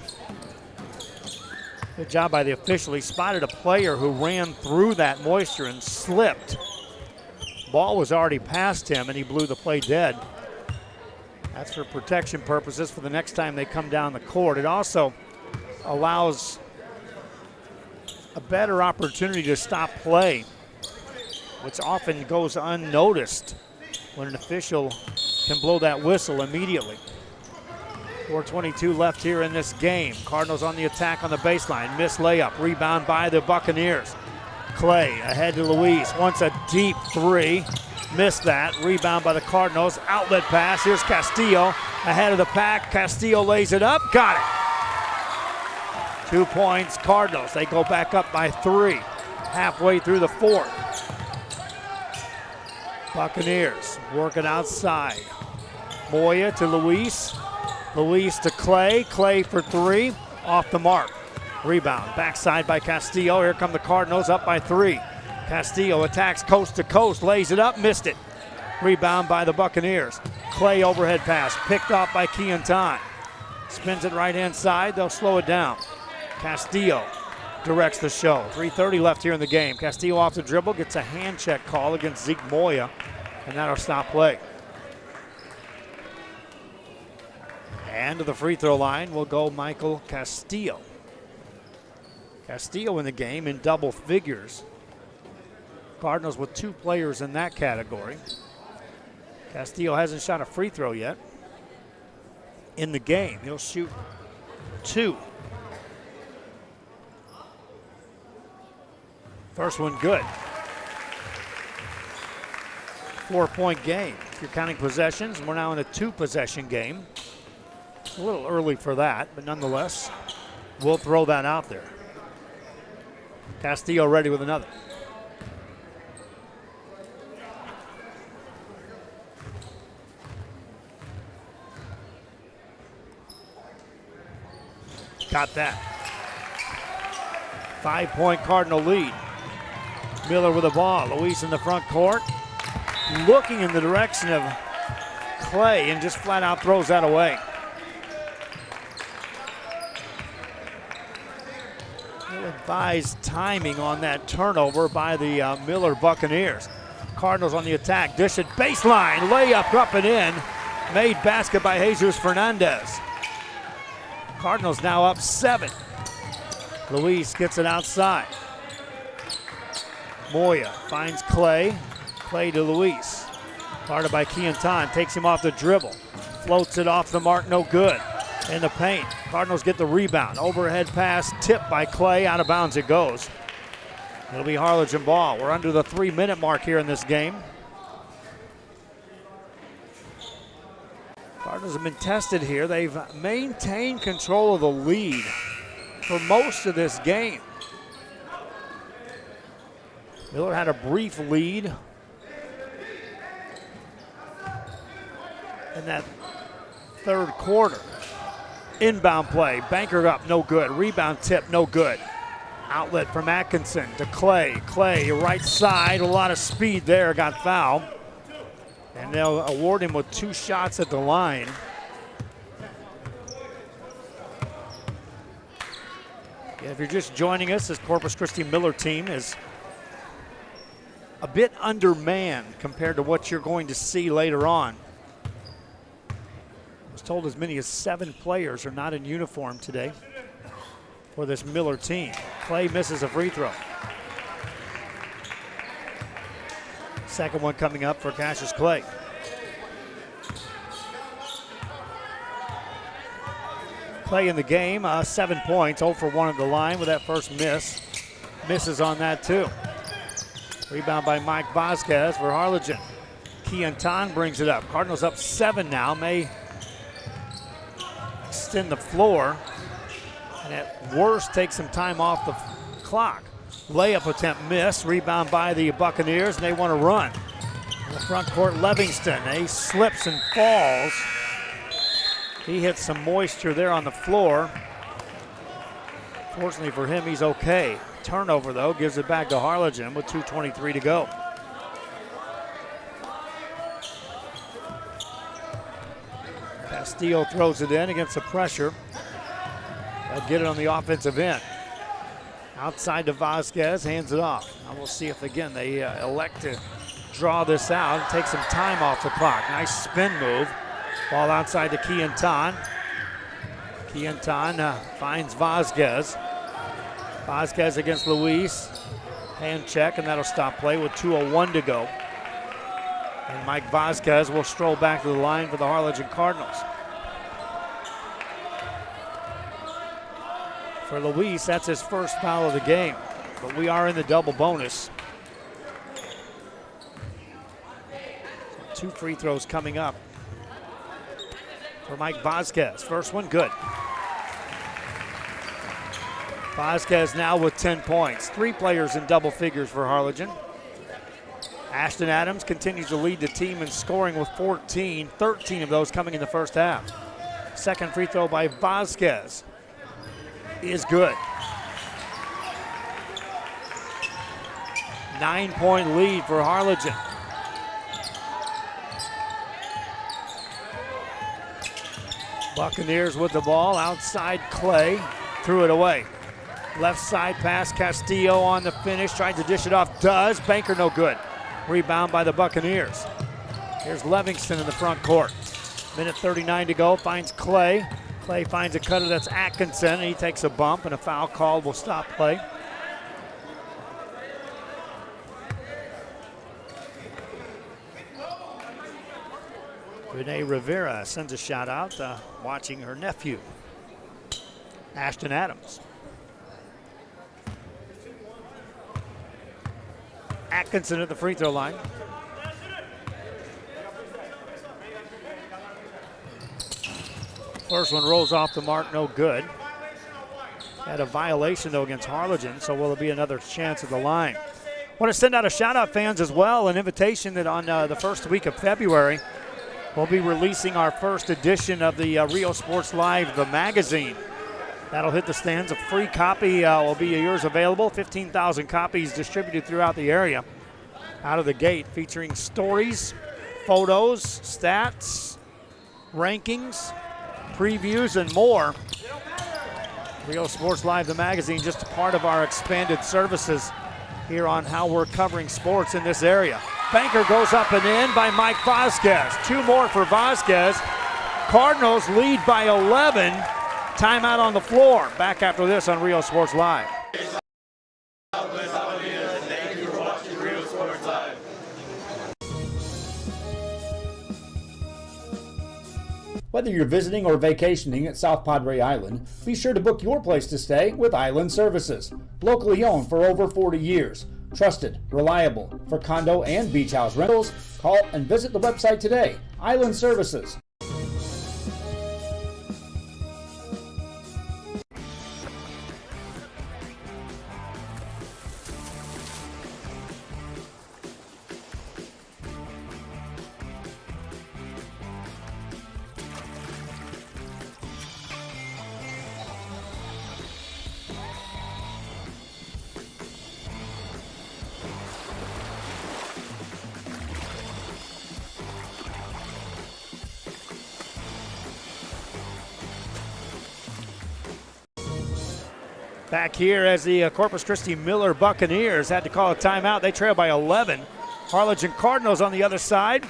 Good job by the official. He spotted a player who ran through that moisture and slipped. Ball was already past him and he blew the play dead. That's for protection purposes for the next time they come down the court. It also allows a better opportunity to stop play, which often goes unnoticed when an official can blow that whistle immediately. 4:22 left here in this game. Cardinals on the attack on the baseline. Missed layup. Rebound by the Buccaneers. Clay ahead to Luis. Wants a deep 3. Missed that. Rebound by the Cardinals. Outlet pass. Here's Castillo ahead of the pack. Castillo lays it up. Got it. 2 points, Cardinals. They go back up by 3 halfway through the fourth. Buccaneers working outside. Moya to Luis. Luis to Clay. Clay for 3. Off the mark. Rebound. Backside by Castillo. Here come the Cardinals up by 3. Castillo attacks coast to coast. Lays it up. Missed it. Rebound by the Buccaneers. Clay overhead pass. Picked off by Keontan. Spins it right hand side. They'll slow it down. Castillo directs the show. 3:30 left here in the game. Castillo off the dribble. Gets a hand check call against Zeke Moya. And that'll stop play. And to the free throw line will go Michael Castillo. Castillo in the game in double figures. Cardinals with 2 players in that category. Castillo hasn't shot a free throw yet in the game. He'll shoot 2. First one good. 4-point game. If you're counting possessions, we're now in a 2-possession game. A little early for that, but nonetheless, we'll throw that out there. Castillo ready with another. Got that. 5-point Cardinal lead. Miller with the ball. Luis in the front court. Looking in the direction of Clay and just flat out throws that away. Ill-advised timing on that turnover by the Miller Buccaneers. Cardinals on the attack. Dish it baseline. Layup up and in. Made basket by Jesus Fernandez. Cardinals now up 7. Luis gets it outside. Moya finds Clay. Clay to Luis. Guarded by Keontan. Takes him off the dribble. Floats it off the mark. No good. In the paint. Cardinals get the rebound. Overhead pass tipped by Clay. Out of bounds it goes. It'll be Harlingen ball. We're under the 3-minute mark here in this game. Cardinals have been tested here. They've maintained control of the lead for most of this game. Miller had a brief lead in that third quarter. Inbound play, Banker up, no good. Rebound tip, no good. Outlet from Atkinson to Clay. Clay, right side, a lot of speed there, got fouled. And they'll award him with 2 shots at the line. Yeah, if you're just joining us, this Corpus Christi Miller team is a bit undermanned compared to what you're going to see later on. I was told as many as 7 players are not in uniform today for this Miller team. Clay misses a free throw. Second one coming up for Cassius Clay. Clay in the game, 7 points, 0 for 1 at the line with that first miss. Misses on that too. Rebound by Mike Vasquez for Harlingen. Keontan brings it up. Cardinals up 7 now, may extend the floor, and at worst take some time off the clock. Layup attempt missed. Rebound by the Buccaneers, and they want to run. In the front court, Livingston. He slips and falls. He hits some moisture there on the floor. Fortunately for him, he's okay. Turnover, though, gives it back to Harlingen with 2:23 to go. Castillo throws it in against the pressure. They'll get it on the offensive end. Outside to Vasquez, hands it off. Now we'll see if, again, they elect to draw this out and take some time off the clock. Nice spin move. Ball outside to Keontan. Keontan finds Vasquez. Vasquez against Luis. Hand check, and that'll stop play with 2:01 to go. And Mike Vasquez will stroll back to the line for the Harlingen Cardinals. For Luis, that's his first foul of the game, but we are in the double bonus. 2 free throws coming up for Mike Vasquez. First one good. Vasquez now with 10 points. 3 players in double figures for Harlingen. Ashton Adams continues to lead the team in scoring with 14, 13 of those coming in the first half. Second free throw by Vasquez is good. 9-point lead for Harlingen. Buccaneers with the ball, outside Clay, threw it away. Left side pass, Castillo on the finish, tried to dish it off, does. Banker no good. Rebound by the Buccaneers. Here's Livingston in the front court. Minute 39 to go, finds Clay. Clay finds a cutter, that's Atkinson, and he takes a bump, and a foul called will stop play. Renee Rivera sends a shout out watching her nephew, Ashton Adams. Atkinson at the free throw line. First one rolls off the mark, no good. Had a violation, though, against Harlingen, so will there be another chance at the line? Want to send out a shout-out, fans, as well, an invitation that on the first week of February, we'll be releasing our first edition of the Rio Sports Live, the magazine. That'll hit the stands. A free copy will be yours available. 15,000 copies distributed throughout the area out of the gate, featuring stories, photos, stats, rankings, previews, and more. Rio Sports Live, the magazine, just a part of our expanded services here on how we're covering sports in this area. Banker goes up and in by Mike Vasquez. 2 more for Vasquez. Cardinals lead by 11. Timeout on the floor. Back after this on Rio Sports Live. Thank you for watching Rio Sports Live. Whether you're visiting or vacationing at South Padre Island, be sure to book your place to stay with Island Services. Locally owned for over 40 years. Trusted, reliable for condo and beach house rentals. Call and visit the website today. Island Services. Back here as the Corpus Christi Miller Buccaneers had to call a timeout. They trail by 11. Harlingen Cardinals on the other side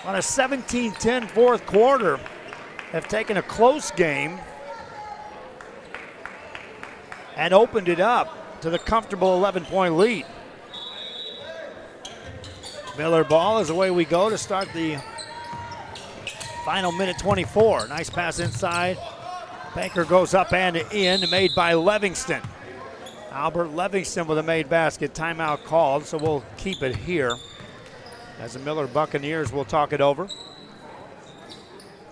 on a 17-10 fourth quarter have taken a close game and opened it up to the comfortable 11-point lead. Miller ball is away we go to start the final minute 24. Nice pass inside. Banker goes up and in, made by Livingston. Albert Livingston with a made basket. Timeout called, so we'll keep it here. As the Miller Buccaneers will talk it over.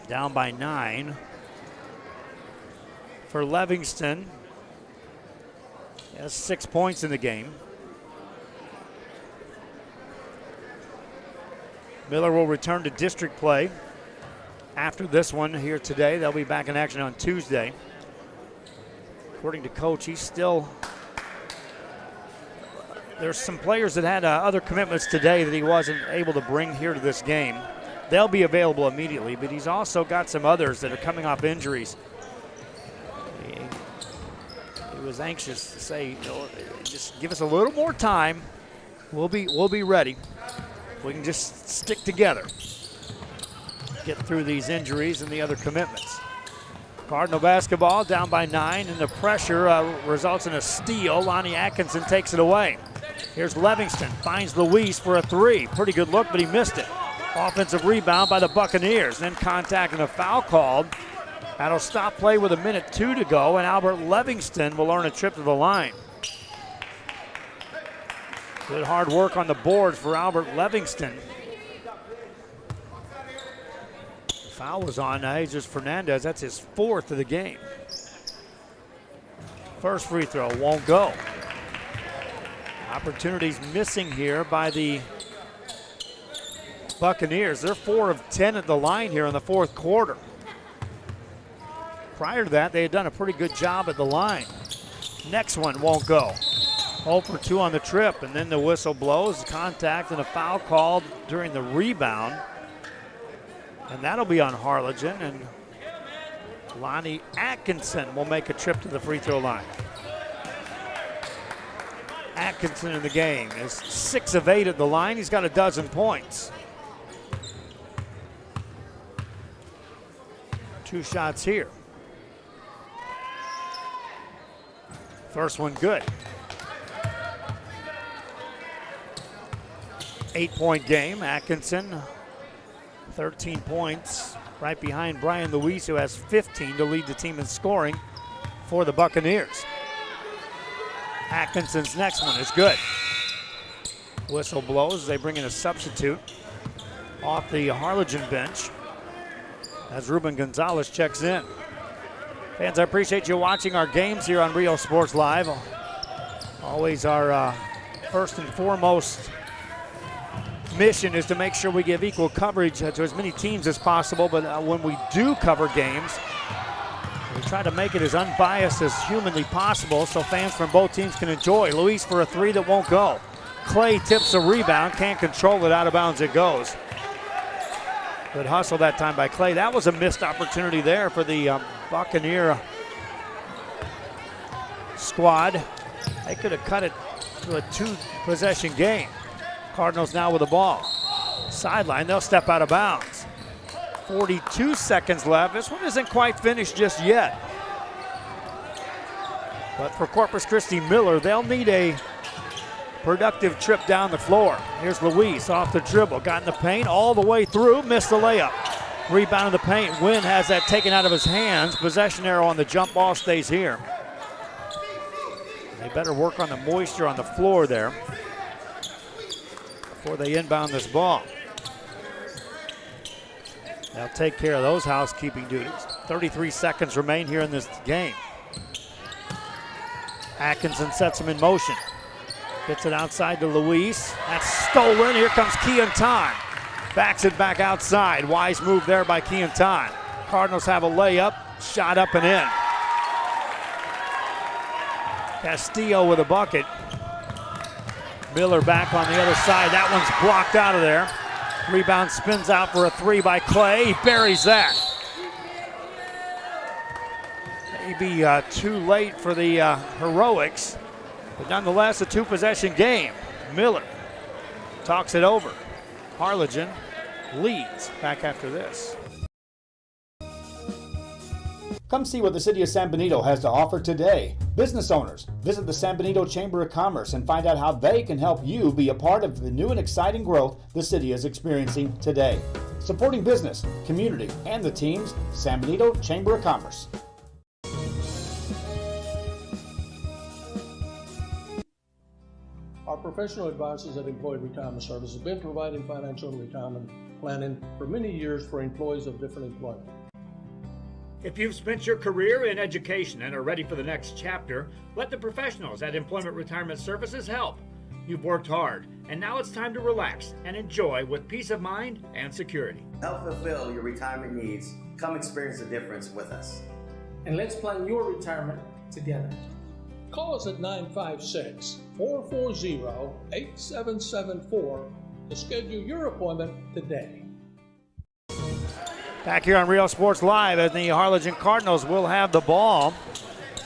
Down by 9. For Livingston, he has 6 points in the game. Miller will return to district play after this one here today. They'll be back in action on Tuesday. According to Coach, he's still... There's some players that had other commitments today that he wasn't able to bring here to this game. They'll be available immediately, but he's also got some others that are coming off injuries. He was anxious to say, just give us a little more time. We'll be ready. We can just stick together. Get through these injuries and the other commitments. Cardinal basketball down by 9, and the pressure results in a steal. Lonnie Atkinson takes it away. Here's Livingston, finds Luis for a 3. Pretty good look, but he missed it. Offensive rebound by the Buccaneers. Then contact and a foul called. That'll stop play with 1:02 to go, and Albert Livingston will earn a trip to the line. Good hard work on the boards for Albert Livingston. Foul was on Jesus Fernandez. That's his 4th of the game. First free throw won't go. Opportunities missing here by the Buccaneers. They're 4 of 10 at the line here in the fourth quarter. Prior to that, they had done a pretty good job at the line. Next one won't go. 0 for 2 on the trip, and then the whistle blows. Contact and a foul called during the rebound. And that'll be on Harlingen, and Lonnie Atkinson will make a trip to the free throw line. Atkinson in the game is 6 of 8 at the line. He's got 12 points. 2 shots here. First one good. 8-point game. Atkinson, 13 points, right behind Brian Luis, who has 15 to lead the team in scoring for the Buccaneers. Atkinson's next one is good. Whistle blows. They bring in a substitute off the Harlingen bench as Ruben Gonzalez checks in. Fans, I appreciate you watching our games here on Rio Sports Live. Always our first and foremost mission is to make sure we give equal coverage to as many teams as possible, but when we do cover games, we try to make it as unbiased as humanly possible so fans from both teams can enjoy. Luis for a 3 that won't go. Clay tips a rebound, can't control it, out of bounds it goes. Good hustle that time by Clay. That was a missed opportunity there for the Buccaneer squad. They could have cut it to a 2-possession game. Cardinals now with the ball. Sideline, they'll step out of bounds. 42 seconds left. This one isn't quite finished just yet. But for Corpus Christi Miller, they'll need a productive trip down the floor. Here's Luis off the dribble, got in the paint all the way through, missed the layup. Rebound in the paint. Wynn has that taken out of his hands. Possession arrow on the jump ball stays here. They better work on the moisture on the floor there before they inbound this ball. They'll take care of those housekeeping duties. 33 seconds remain here in this game. Atkinson sets him in motion. Gets it outside to Luis. That's stolen. Here comes Keontan. Backs it back outside. Wise move there by Keontan. Cardinals have a layup. Shot up and in. Castillo with a bucket. Miller back on the other side. That one's blocked out of there. Rebound spins out for a 3 by Clay. He buries that. Maybe too late for the heroics, but nonetheless a two-possession game. Miller talks it over. Harlingen leads back after this. Come see what the City of San Benito has to offer today. Business owners, visit the San Benito Chamber of Commerce and find out how they can help you be a part of the new and exciting growth the city is experiencing today. Supporting business, community, and the teams, San Benito Chamber of Commerce. Our professional advisors at Employee Retirement Service have been providing financial and retirement planning for many years for employees of different employment. If you've spent your career in education and are ready for the next chapter, let the professionals at Employment Retirement Services help. You've worked hard, and now it's time to relax and enjoy with peace of mind and security. Help fulfill your retirement needs. Come experience the difference with us. And let's plan your retirement together. Call us at 956-440-8774 to schedule your appointment today. Back here on Real Sports Live, as the Harlingen Cardinals will have the ball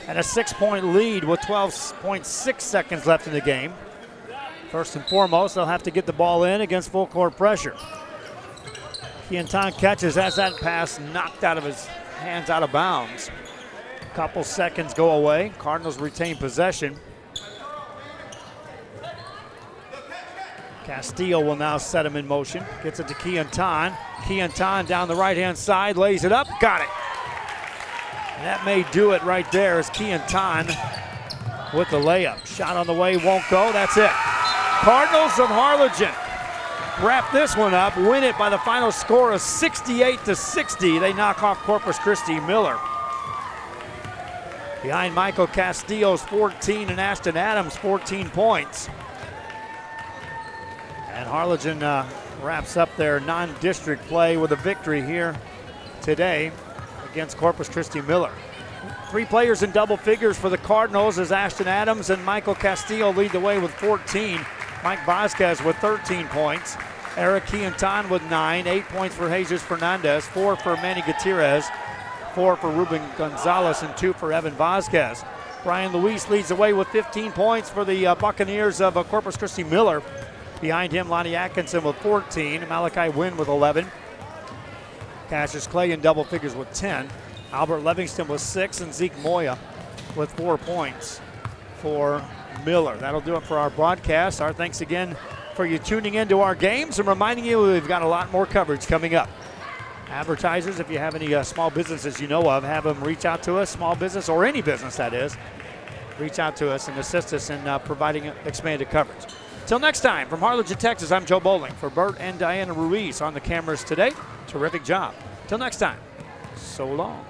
and a 6-point lead with 12.6 seconds left in the game. First and foremost, they'll have to get the ball in against full court pressure. Quinton catches, has that pass knocked out of his hands out of bounds. A couple seconds go away. Cardinals retain possession. Castillo will now set him in motion. Gets it to Quinton. Quinton down the right-hand side, lays it up, got it. And that may do it right there as Quinton with the layup. Shot on the way, won't go, that's it. Cardinals of Harlingen wrap this one up, win it by the final score of 68-60. They knock off Corpus Christi. Miller behind Michael Castillo's 14 and Ashton Adams' 14 points. And Harlingen wraps up their non-district play with a victory here today against Corpus Christi Miller. 3 players in double figures for the Cardinals as Ashton Adams and Michael Castillo lead the way with 14. Mike Vasquez with 13 points. Eric Quinton with 9. 8 points for Jesus Fernandez. 4 for Manny Gutierrez. 4 for Ruben Gonzalez and 2 for Evan Vasquez. Brian Luis leads the way with 15 points for the Buccaneers of Corpus Christi Miller. Behind him, Lonnie Atkinson with 14. Malachi Wynn with 11. Cassius Clay in double figures with 10. Albert Livingston with 6. And Zeke Moya with 4 points for Miller. That'll do it for our broadcast. Our thanks again for you tuning into our games and reminding you we've got a lot more coverage coming up. Advertisers, if you have any small businesses you know of, have them reach out to us, small business or any business that is. Reach out to us and assist us in providing expanded coverage. Till next time, from Harlingen, Texas, I'm Joe Bowling. For Bert and Diana Ruiz on the cameras today, terrific job. Till next time, so long.